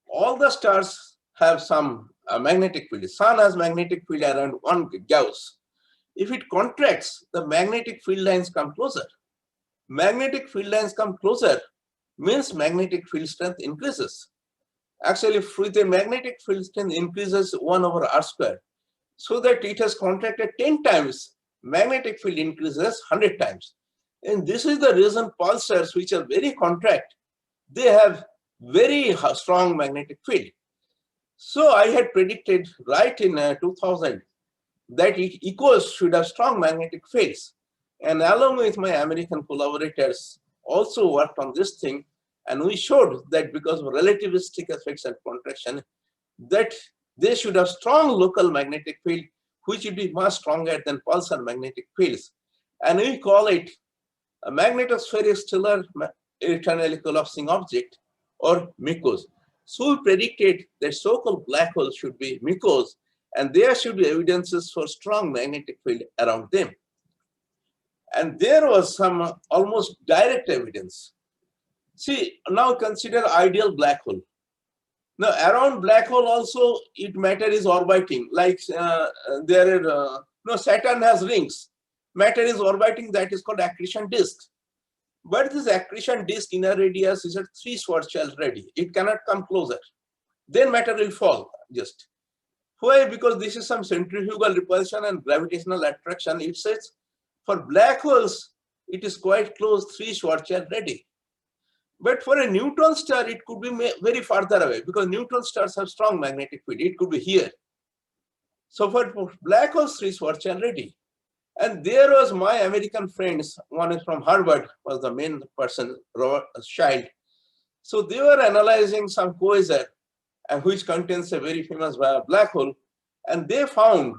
All the stars have some magnetic field. Sun has magnetic field around 1 Gauss. If it contracts, the magnetic field lines come closer. Magnetic field lines come closer means magnetic field strength increases. Actually, with a magnetic field strength increases 1 over r square. So that it has contracted 10 times, magnetic field increases 100 times. And this is the reason pulsars, which are very contract, they have very strong magnetic field. So I had predicted right in 2000 that ECOs should have strong magnetic fields. And along with my American collaborators also worked on this thing. And we showed that because of relativistic effects and contraction, that they should have strong local magnetic field, which would be much stronger than pulsar magnetic fields. And we call it a magnetospheric stellar eternally collapsing object, or MICOs. So we predicted that so-called black holes should be MICOs, and there should be evidences for strong magnetic field around them. And there was some almost direct evidence. See, now consider ideal black hole. Now, around black hole also, matter is orbiting. Like Saturn has rings. Matter is orbiting, that is called accretion disk. But this accretion disk inner radius is at 3 Schwarzschild radii. It cannot come closer. Then matter will fall just. Why? Because this is some centrifugal repulsion and gravitational attraction. It says for black holes, it is quite close, 3 Schwarzschild radii. But for a neutron star, it could be very farther away because neutron stars have strong magnetic field. It could be here. So for black holes, 3 Schwarzschild radii. And there was my American friends, one is from Harvard, was the main person, Robert Child. So they were analyzing some quasar, which contains a very famous black hole. And they found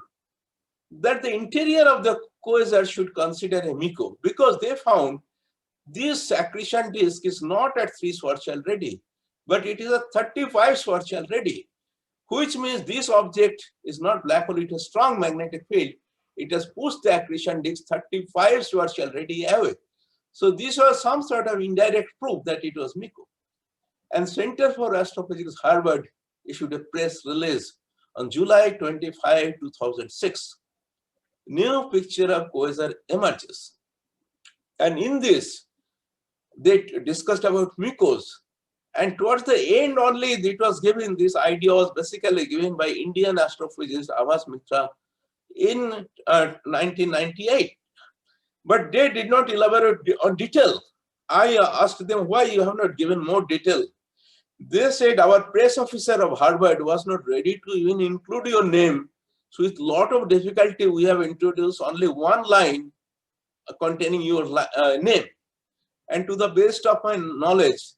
that the interior of the quasar should consider a MICO, because they found this accretion disk is not at 3 Schwarzschild radii, but it is a 35 Schwarzschild radii, which means this object is not black hole, it has strong magnetic field. It has pushed the accretion disk 35 Schwarzschild radii away. So this was some sort of indirect proof that it was MICO. And Center for Astrophysics, Harvard, issued a press release on July 25, 2006. New picture of quasar emerges. And in this, they discussed about MICOs. And towards the end only, it was given, this idea was basically given by Indian astrophysicist Abhas Mitra in 1998. But they did not elaborate on detail. I asked them why you have not given more detail. They said our press officer of Harvard was not ready to even include your name. So with lot of difficulty, we have introduced only one line containing your name. And to the best of my knowledge,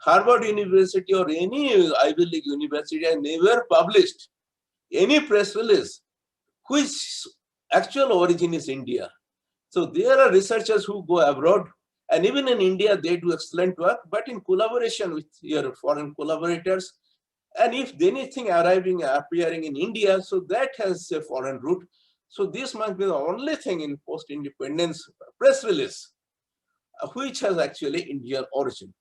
Harvard University or any Ivy League university has never published any press release which actual origin is India. So there are researchers who go abroad, and even in India, they do excellent work, but in collaboration with your foreign collaborators. And if anything appearing in India, so that has a foreign root. So this must be the only thing in post-independence press release, which has actually Indian origin.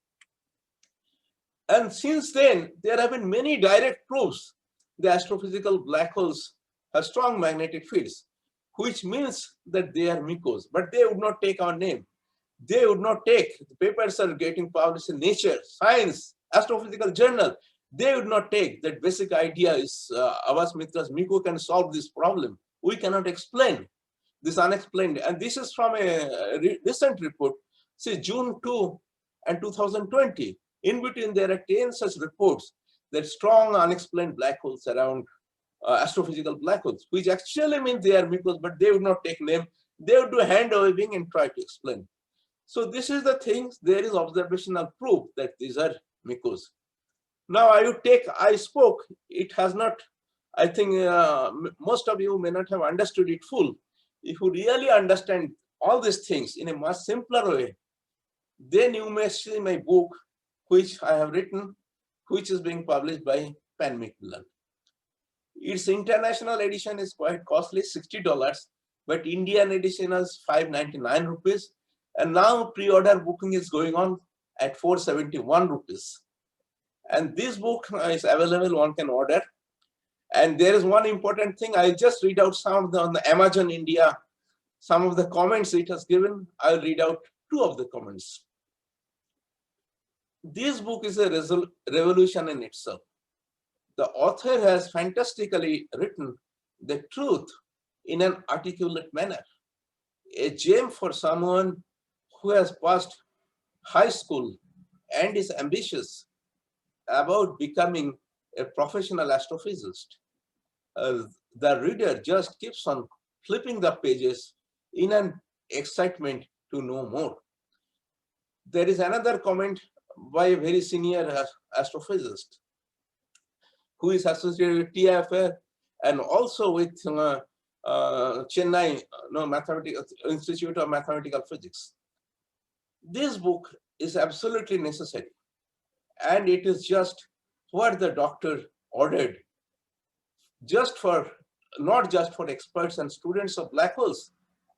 And since then, there have been many direct proofs the astrophysical black holes have strong magnetic fields, which means that they are MICOs, but they would not take our name. They would not take, the papers are getting published in Nature, Science, Astrophysical Journal. They would not take that basic idea is Abhas Mitra's MICO can solve this problem. We cannot explain this unexplained. And this is from a recent report, say June 2 and 2020. In between, there are 10 such reports that strong unexplained black holes around astrophysical black holes, which actually means they are MICOs, but they would not take name. They would do hand waving and try to explain. So this is the thing, there is observational proof that these are MICOs. Now I spoke, it has not, I think most of you may not have understood it full. If you really understand all these things in a much simpler way, then you may see my book, which I have written, which is being published by Pan Macmillan. Its international edition is quite costly, $60, but Indian edition is 599 rupees. And now pre-order booking is going on at 471 rupees. And this book is available, one can order. And there is one important thing, I'll just read out some of the, on the Amazon India, some of the comments it has given. I'll read out 2 of the comments. This book is a revolution in itself. The author has fantastically written the truth in an articulate manner. A gem for someone who has passed high school and is ambitious about becoming a professional astrophysicist. The reader just keeps on flipping the pages in an excitement to know more. There is another comment by a very senior astrophysicist who is associated with TIFR and also with Chennai Institute of Mathematical Physics. This book is absolutely necessary, and it is just what the doctor ordered, not just for experts and students of black holes,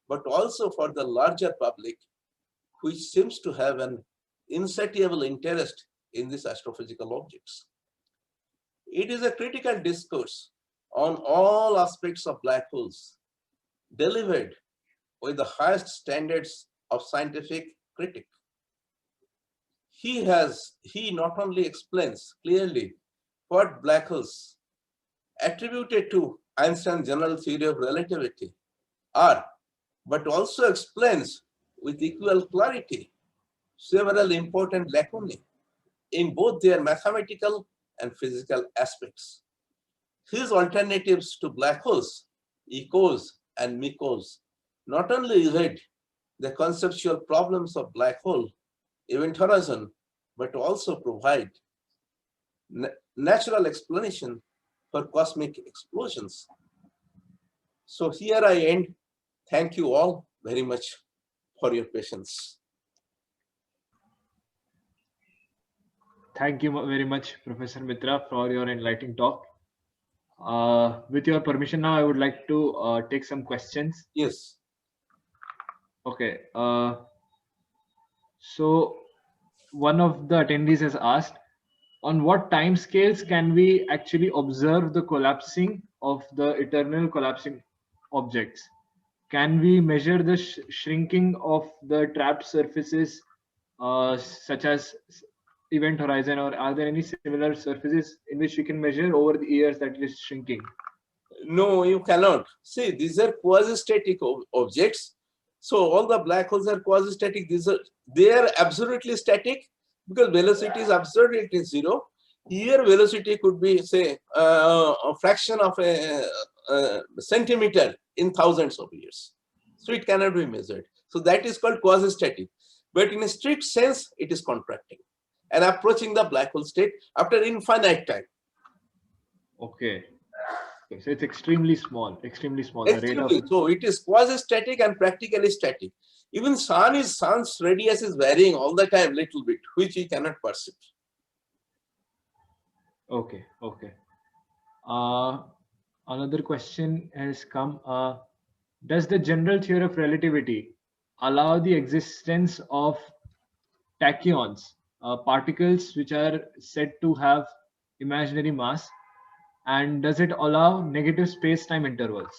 but also for the larger public, which seems to have an insatiable interest in these astrophysical objects. It is a critical discourse on all aspects of black holes, delivered with the highest standards of scientific critique. He not only explains clearly what black holes attributed to Einstein's general theory of relativity are, but also explains with equal clarity several important lacunae in both their mathematical and physical aspects. His alternatives to black holes, echoes and MICOs, not only evade the conceptual problems of black hole event horizon, but also provide natural explanation for cosmic explosions. So here I end. Thank you all very much for your patience. Thank you very much, Professor Mitra, for your enlightening talk. With your permission now, I would like to take some questions. Yes. Okay. So one of the attendees has asked, on what time scales can we actually observe the collapsing of the eternal collapsing objects? Can we measure the shrinking of the trapped surfaces, such as event horizon, or are there any similar surfaces in which we can measure over the years that it is shrinking? No, you cannot. See, these are quasi-static objects. So all the black holes are quasi-static. They are absolutely static because velocity is absolutely zero. Here velocity could be, say, a fraction of a centimeter in thousands of years. So it cannot be measured. So that is called quasi-static. But in a strict sense, it is contracting and approaching the black hole state after infinite time. Okay. So it's extremely small, extremely small. Extremely. So it is quasi-static and practically static. Even sun's radius is varying all the time, little bit, which we cannot perceive. Okay. Okay. Another question has come. Does the general theory of relativity allow the existence of tachyons, particles which are said to have imaginary mass? And does it allow negative space-time intervals?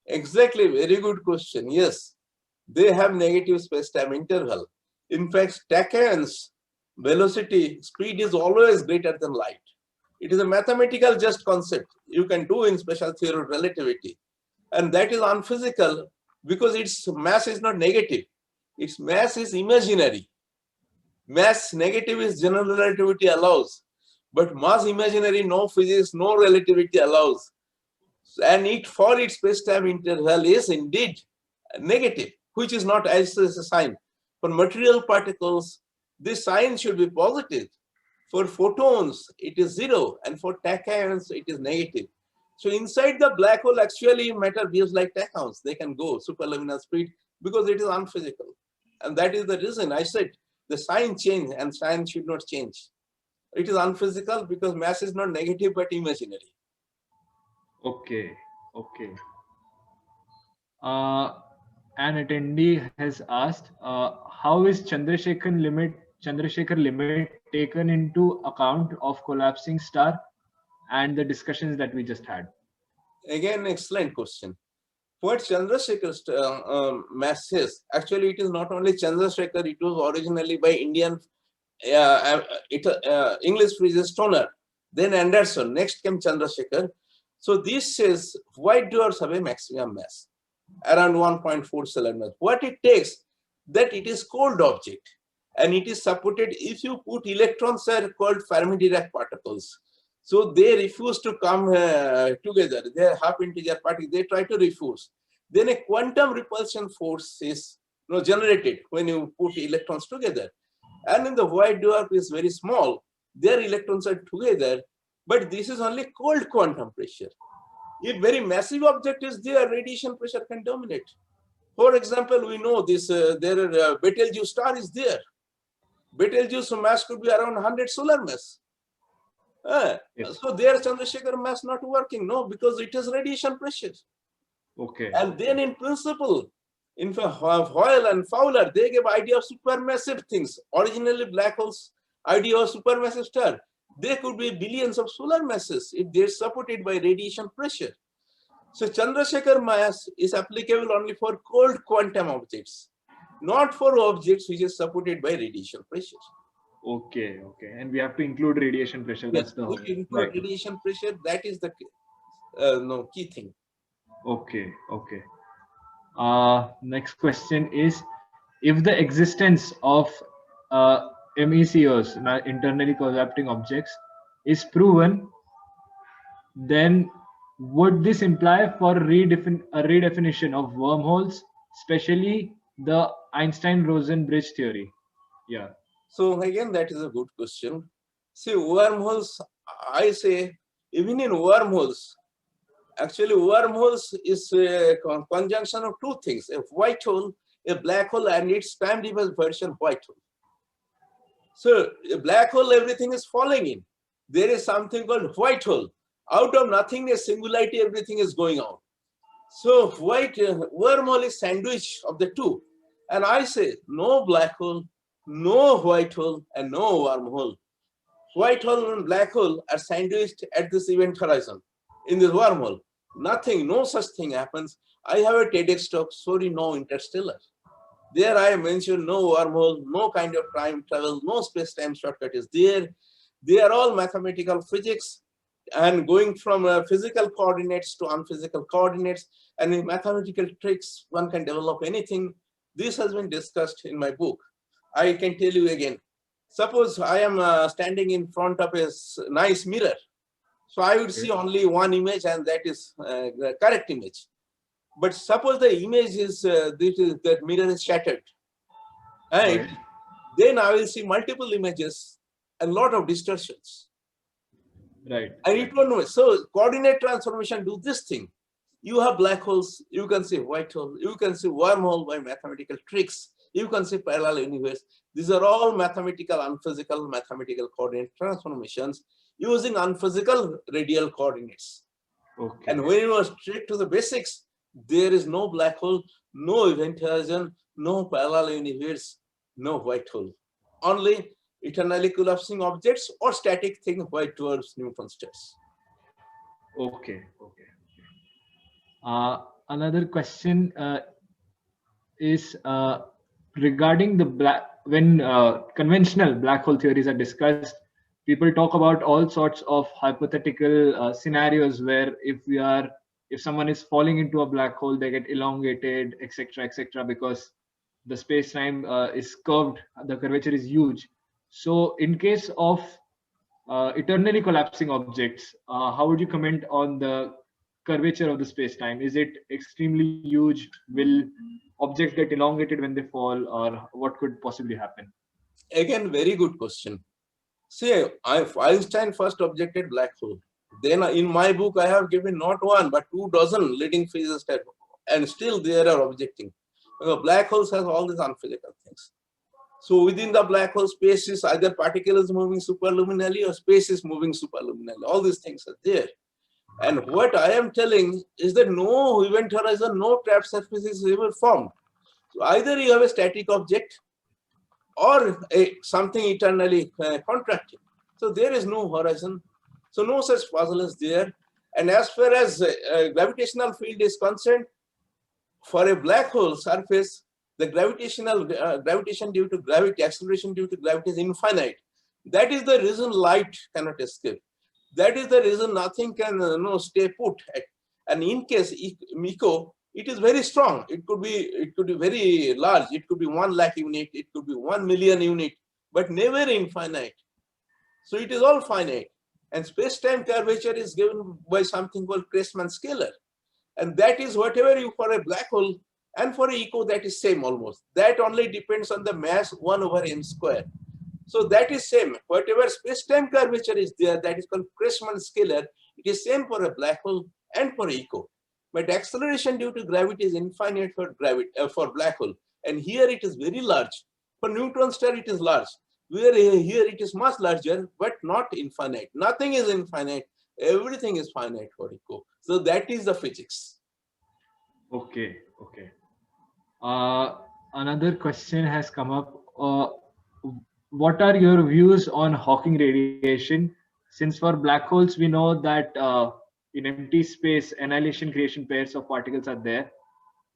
Exactly, very good question. Yes, they have negative space-time interval. In fact, tachyons velocity speed is always greater than light. It is a mathematical just concept you can do in special theory of relativity. And that is unphysical because its mass is not negative. Its mass is imaginary. Mass negative is general relativity allows. But mass imaginary, no physics, no relativity allows. And for its space-time interval is indeed negative, which is not as a sign. For material particles, this sign should be positive. For photons, it is zero, and for tachyons, it is negative. So inside the black hole, actually matter behaves like tachyons. They can go superluminous speed because it is unphysical. And that is the reason I said the sign change and sign should not change. It is unphysical because mass is not negative but imaginary. Okay, okay. An attendee has asked, how is Chandrasekhar limit taken into account of collapsing star and the discussions that we just had? Again, excellent question. What Chandrasekhar's mass is, actually it is not only Chandrasekhar, it was originally by Indian English physicist Stoner, then Anderson, next came Chandrasekhar. So this says white dwarfs have a maximum mass around 1.4 solar mass. What it takes, that it is cold object and it is supported if you put electrons are called Fermi-Dirac particles. So they refuse to come together. They are half integer particles. They try to refuse. Then a quantum repulsion force is generated when you put electrons together. And in the white dwarf is very small. Their electrons are together, but this is only cold quantum pressure. If very massive object is there, radiation pressure can dominate. For example, we know this, Betelgeuse star is there. Betelgeuse mass could be around 100 solar mass. Yes. So there Chandrasekhar mass not working, no, because it has radiation pressure. Okay. And then in principle, in Hoyle and Fowler, they gave idea of supermassive things. Originally black holes, idea of supermassive star. They could be billions of solar masses if they're supported by radiation pressure. So Chandrasekhar mass is applicable only for cold quantum objects, not for objects which is supported by radiation pressure. Okay. Okay. And we have to include radiation pressure. That's the If you include right. radiation pressure, that is the key thing. Okay. Okay. Next question is, if the existence of MECOs, internally collapsing objects, is proven, then would this imply for a redefinition of wormholes, especially the Einstein-Rosen bridge theory? Yeah. So again, that is a good question. See, wormholes, I say, even in wormholes, actually wormholes is a conjunction of two things, a white hole, a black hole, and its time-diverse version white hole. So a black hole, everything is falling in. There is something called white hole. Out of nothingness, singularity, everything is going out. So wormhole is sandwich of the two. And I say, no black hole, no white hole, and no wormhole. White hole and black hole are sandwiched at this event horizon in this wormhole. Nothing, no such thing happens. I have a TEDx talk, sorry, no interstellar. There I mentioned no wormhole, no kind of time travel, no space-time shortcut is there. They are all mathematical physics and going from physical coordinates to unphysical coordinates, and in mathematical tricks, one can develop anything. This has been discussed in my book. I can tell you again. Suppose I am standing in front of a nice mirror. So I would see only one image, and that is the correct image. But suppose the image is, that mirror is shattered. Right? Right. Then I will see multiple images and a lot of distortions. Right. And it won't know. So coordinate transformation do this thing. You have black holes, you can see white hole, you can see wormhole by mathematical tricks, you can see parallel universe. These are all mathematical, unphysical, mathematical coordinate transformations using unphysical radial coordinates. Okay. And when you are straight to the basics, there is no black hole, no event horizon, no parallel universe, no white hole. Only eternally collapsing objects or static thing, white dwarfs, neutron stars. Okay. Okay. Another question is regarding the when conventional black hole theories are discussed, people talk about all sorts of hypothetical scenarios where if someone is falling into a black hole, they get elongated, etc., because the space-time is curved, the curvature is huge. So in case of eternally collapsing objects, how would you comment on the curvature of the space-time? Is it extremely huge? Will objects get elongated when they fall, or what could possibly happen? Again, very good question. See, Einstein first objected black hole. Then in my book, I have given not one, but 24 leading physicists, and still they are objecting. Black holes has all these unphysical things. So within the black hole, space is either particle is moving superluminally or space is moving superluminally. All these things are there. And what I am telling is that no event horizon, no trapped surface is ever formed. So either you have a static object or something eternally contracting. So there is no horizon. So no such puzzle is there. And as far as gravitational field is concerned, for a black hole surface, the gravitation due to gravity, acceleration due to gravity is infinite. That is the reason light cannot escape. That is the reason nothing can stay put. And in case MECO, it is very strong. It could be very large. It could be 1 lakh unit. It could be 1 million unit, but never infinite. So it is all finite. And space-time curvature is given by something called Grassmann scalar. And that is whatever you for a black hole and for an echo, that is same almost. That only depends on the mass 1 over m square. So that is same. Whatever space-time curvature is there, that is called Grassmann scalar. It is same for a black hole and for echo. But acceleration due to gravity is infinite for for black hole. And here it is very large. For neutron star, it is large. Where here it is much larger, but not infinite. Nothing is infinite. Everything is finite for echo. So that is the physics. Okay, okay. Another question has come up. What are your views on Hawking radiation? Since for black holes, we know that in empty space, annihilation creation pairs of particles are there,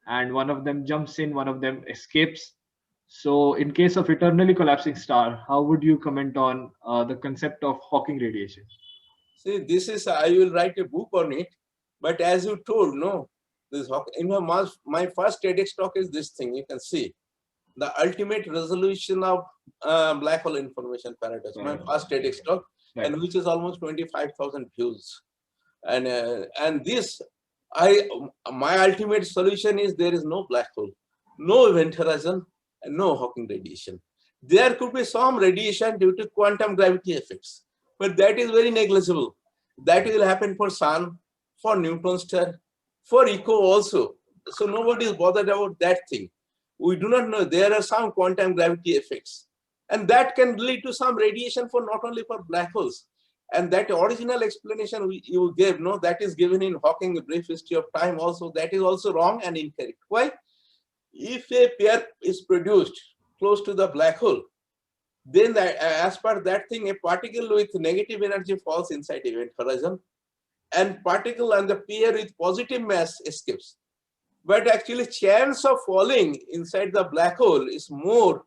and one of them jumps in, one of them escapes. So in case of eternally collapsing star, how would you comment on the concept of Hawking radiation? See, this is, I will write a book on it. But as you told, no, this in my first TEDx talk is this thing. You can see the ultimate resolution of black hole information paradox. My first TEDx talk, and which is almost 25,000 views. And this, my ultimate solution is there is no black hole, no event horizon, and no Hawking radiation. There could be some radiation due to quantum gravity effects, but that is very negligible. That will happen for sun, for neutron star, for echo also. So nobody is bothered about that thing. We do not know. There are some quantum gravity effects, and that can lead to some radiation for not only for black holes. And that original explanation you gave, no, that is given in Hawking, A Brief History of Time also, that is also wrong and incorrect. Why? If a pair is produced close to the black hole, then as per that thing, a particle with negative energy falls inside event horizon, and particle and the pair with positive mass escapes. But actually chance of falling inside the black hole is more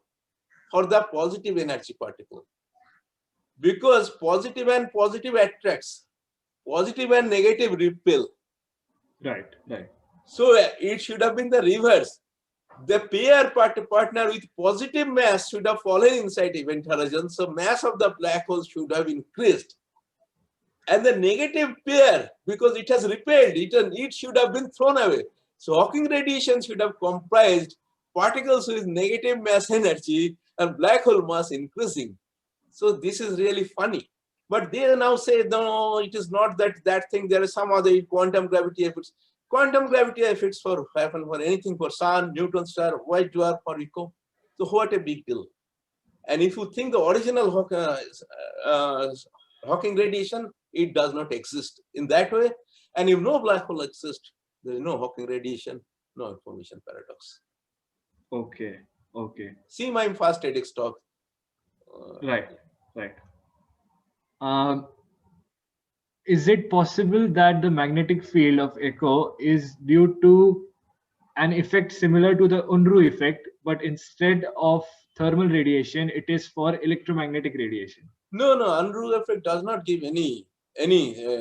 for the positive energy particle, because positive and positive attracts, positive and negative repel. Right, right. So it should have been the reverse. The pair partner with positive mass should have fallen inside event horizon, so mass of the black hole should have increased. And the negative pair, because it has repelled, it should have been thrown away. So Hawking radiation should have comprised particles with negative mass energy and black hole mass increasing. So this is really funny. But they now say, no, it is not that thing. There is some other quantum gravity effects. Quantum gravity effects happen for anything, for sun, neutron star, white dwarf, or echo. So what a big deal. And if you think the original Hawking radiation, it does not exist in that way. And if no black hole exists, there is no Hawking radiation, no information paradox. Okay, okay. See my first TEDx talk. Right, right. Is it possible that the magnetic field of echo is due to an effect similar to the Unruh effect, but instead of thermal radiation, it is for electromagnetic radiation? No, Unruh effect does not give any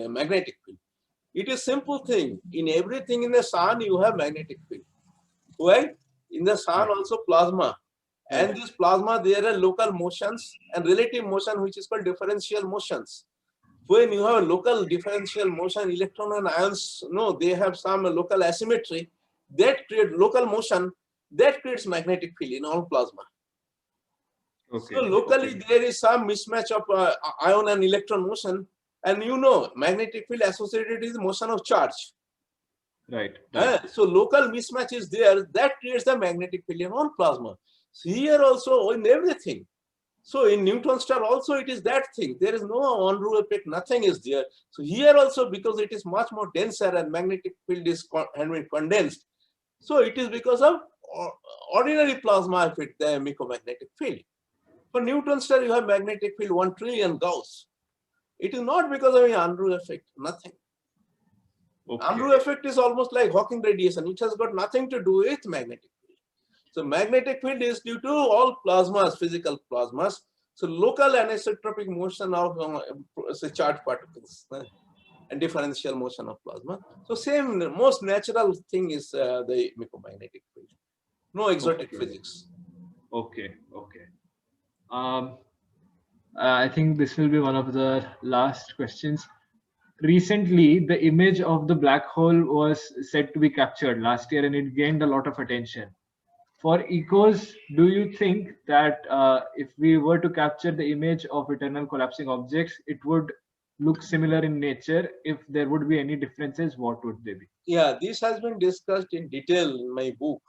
magnetic field. It is simple thing. In everything in the sun, you have magnetic field. Why? In the sun also plasma. And this plasma, there are local motions and relative motion, which is called differential motions. When you have a local differential motion, electron and ions, no, they have some local asymmetry. That creates local motion, that creates magnetic field in all plasma. Okay. So locally, there is some mismatch of ion and electron motion. And you know, magnetic field associated with motion of charge. Right. So local mismatch is there, that creates the magnetic field in all plasma. So here also in everything. So in neutron star also it is that thing. There is no Unruh effect, nothing is there. So here also, because it is much more denser and magnetic field is condensed. So it is because of ordinary plasma effect, the magnetic field. For neutron star, you have magnetic field 1 trillion Gauss. It is not because of any Unruh effect, nothing. Okay. Unruh effect is almost like Hawking radiation. It has got nothing to do with magnetic field. So magnetic field is due to all plasmas, physical plasmas. So local anisotropic motion of charged particles and differential motion of plasma. So same, most natural thing is the magnetic field. No exotic physics. Okay, okay. I think this will be one of the last questions. Recently, the image of the black hole was said to be captured last year and it gained a lot of attention. For echoes, do you think that if we were to capture the image of eternal collapsing objects, it would look similar in nature? If there would be any differences, what would they be? Yeah, this has been discussed in detail in my book.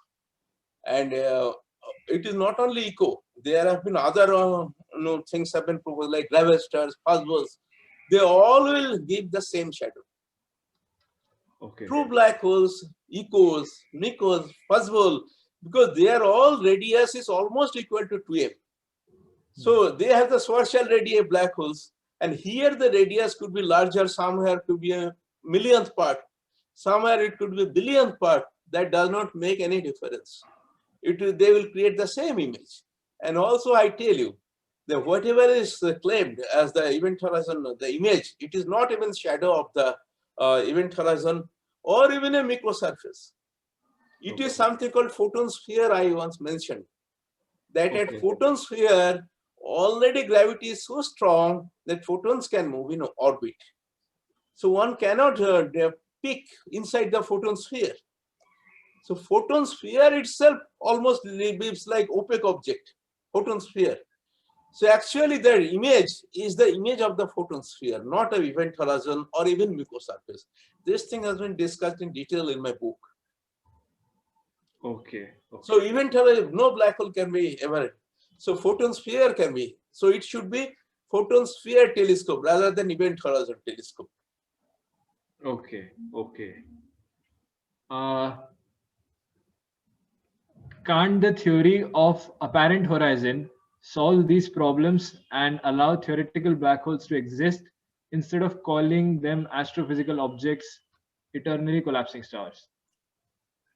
And it is not only echo. There have been other things have been proposed like gravestars, puzzles. They all will give the same shadow. Okay. True black holes, echoes, Nikos, puzzle, because they are all radius is almost equal to 2m. So they have the Schwarzschild radii black holes, and here the radius could be larger, somewhere could be a millionth part, somewhere it could be a billionth part. That does not make any difference. They will create the same image. And also I tell you that whatever is claimed as the event horizon, the image, it is not even shadow of the event horizon or even a microsurface. It is something called photon sphere. I once mentioned that at photon sphere, already gravity is so strong that photons can move in orbit. So one cannot peek inside the photon sphere. So photon sphere itself almost behaves like opaque object, photon sphere. So actually their image is the image of the photon sphere, not an event horizon or even microsurface. This thing has been discussed in detail in my book. Okay. So event horizon, no black hole can be ever. So photon sphere can be. So it should be photon sphere telescope rather than event horizon telescope. Okay. Can't the theory of apparent horizon solve these problems and allow theoretical black holes to exist instead of calling them astrophysical objects, eternally collapsing stars?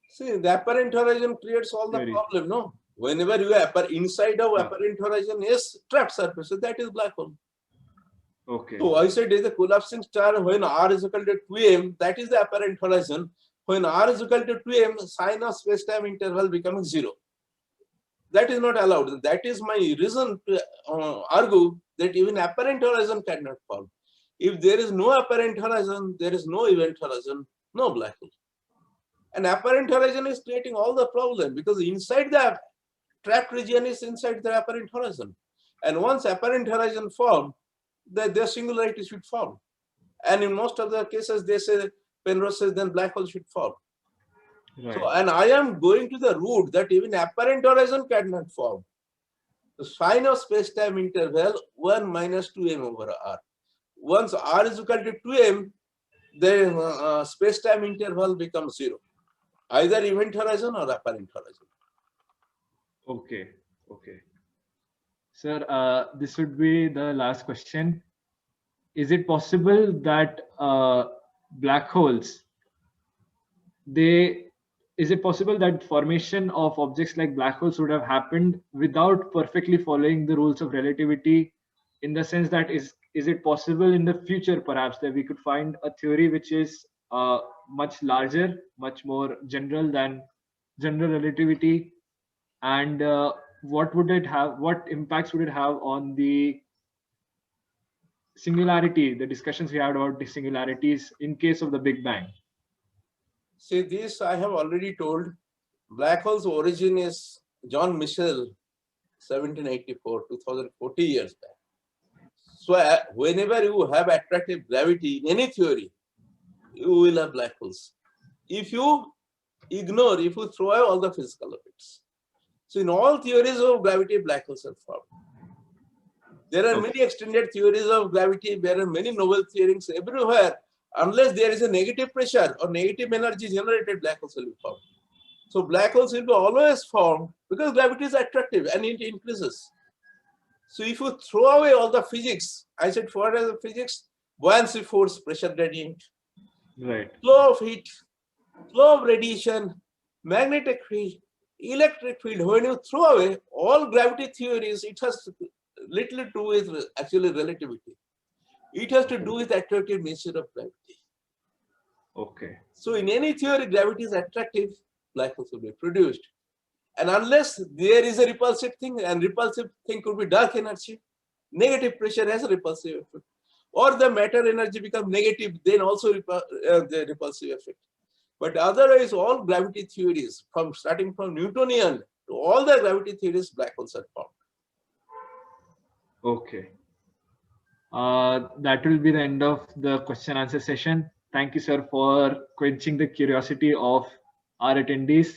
See, the apparent horizon creates all the problem, no? Whenever you inside of apparent horizon is trapped surface, so that is black hole. Okay. So I said is a collapsing star when r is equal to 2m, that is the apparent horizon. When r is equal to 2m, sign of space-time interval becoming 0. That is not allowed. That is my reason to argue that even apparent horizon cannot form. If there is no apparent horizon, there is no event horizon, no black hole. And apparent horizon is creating all the problem because inside the trapped region is inside the apparent horizon. And once apparent horizon form, their singularity should form. And in most of the cases, they say Penrose says then black hole should form. Right. So, and I am going to the root that even apparent horizon cannot form. The sign of space-time interval 1 minus 2m over r. Once r is equal to 2m, the space-time interval becomes 0. Either event horizon or apparent horizon. Okay. Sir, this would be the last question. Is it possible that black holes, is it possible that formation of objects like black holes would have happened without perfectly following the rules of relativity, in the sense that is it possible in the future perhaps that we could find a theory which is much larger, much more general than general relativity, and what impacts would it have on the singularity, the discussions we had about the singularities in case of the Big Bang? See, this I have already told. Black hole's origin is John Michell, 1784, 2040 years back. So whenever you have attractive gravity in any theory, you will have black holes. If you throw away all the physical effects. So in all theories of gravity, black holes are formed. There are many extended theories of gravity. There are many novel theories everywhere. Unless there is a negative pressure or negative energy generated, black holes will be formed. So black holes will be always formed because gravity is attractive and it increases. So if you throw away all the physics, I said for the physics, buoyancy force, pressure gradient, right, flow of heat, flow of radiation, magnetic field, electric field. When you throw away all gravity theories, it has little to do with actually relativity. It has to do with attractive nature of gravity. Okay. So in any theory, gravity is attractive, black holes will be produced. And unless there is a repulsive thing, and repulsive thing could be dark energy, Negative pressure has a repulsive effect. Or the matter energy becomes negative, then also the repulsive effect. But otherwise, all gravity theories, starting from Newtonian to all the gravity theories, black holes are found. Okay. That will be the end of the question answer session. Thank you, sir, for quenching the curiosity of our attendees.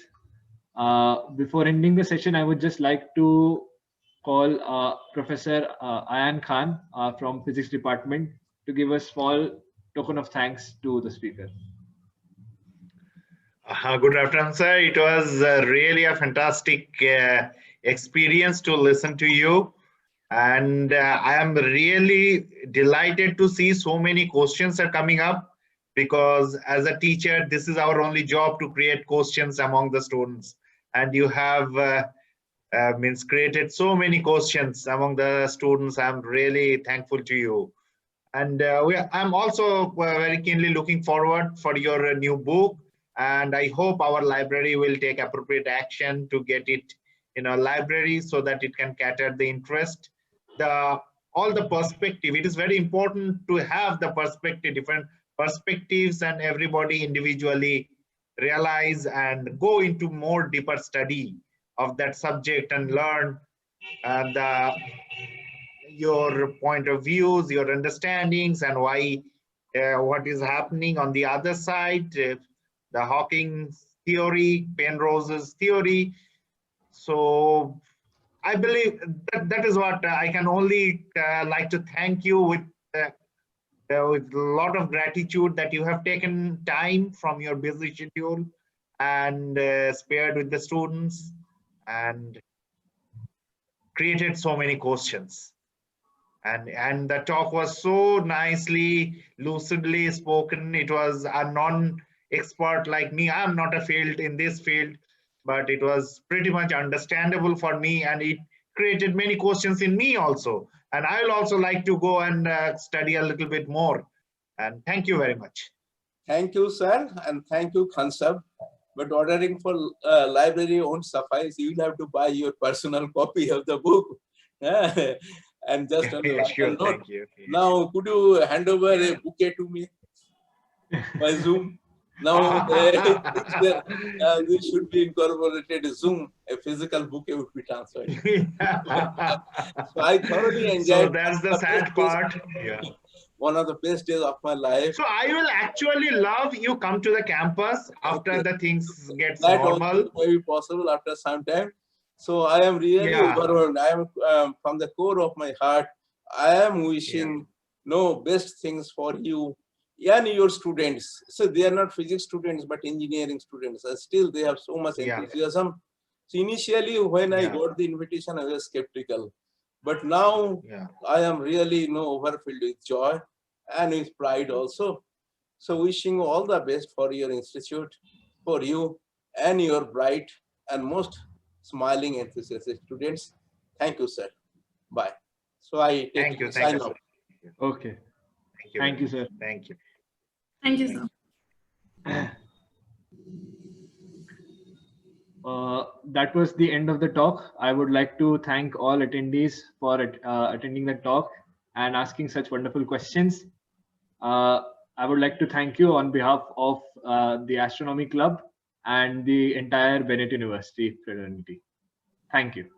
Before ending the session, I would just like to call Professor Ayan Khan from Physics Department to give a small token of thanks to the speaker. Good afternoon, sir. It was really a fantastic experience to listen to you. And I am really delighted to see so many questions are coming up, because as a teacher, this is our only job to create questions among the students. And you have created so many questions among the students. I'm really thankful to you. And I'm also very keenly looking forward for your new book. And I hope our library will take appropriate action to get it in a library so that it can cater the interest. All the perspective, it is very important to have the perspective, different perspectives, and everybody individually realize and go into more deeper study of that subject and learn your point of views, your understandings, and why what is happening on the other side, the Hawking's theory, Penrose's theory. So I believe that is what I can only like to thank you with a lot of gratitude that you have taken time from your busy schedule and spared with the students and created so many questions. And the talk was so nicely, lucidly spoken. It was a non-expert like me. I'm not a field in this field, but it was pretty much understandable for me, and it created many questions in me also. And I will also like to go and study a little bit more. And thank you very much. Thank you, sir, and thank you, Khansab. But ordering for library won't suffice. You'll have to buy your personal copy of the book. And just on the Sure, note, thank you. now could you hand over a bouquet to me by Zoom? Now this should be incorporated Zoom. A physical bouquet would be transferred. So I thoroughly enjoyed. So that's the sad part. Yeah. One of the best days of my life. So I will actually love you come to the campus after Okay. the things get That normal. also may be possible after some time. So I am really overwhelmed. I am from the core of my heart. I am wishing best things for you and your students. So they are not physics students, but engineering students. And still, they have so much enthusiasm. So initially, when I got the invitation, I was skeptical. But now I am really overfilled with joy and with pride also. So wishing you all the best for your institute, for you and your bright and most smiling enthusiastic students. Thank you, sir. Bye. So I Thank you, sign sir. off. Okay. Thank you, sir. Thank you. Thank you, sir. That was the end of the talk. I would like to thank all attendees for attending the talk and asking such wonderful questions. I would like to thank you on behalf of the Astronomy Club and the entire Bennett University fraternity. Thank you.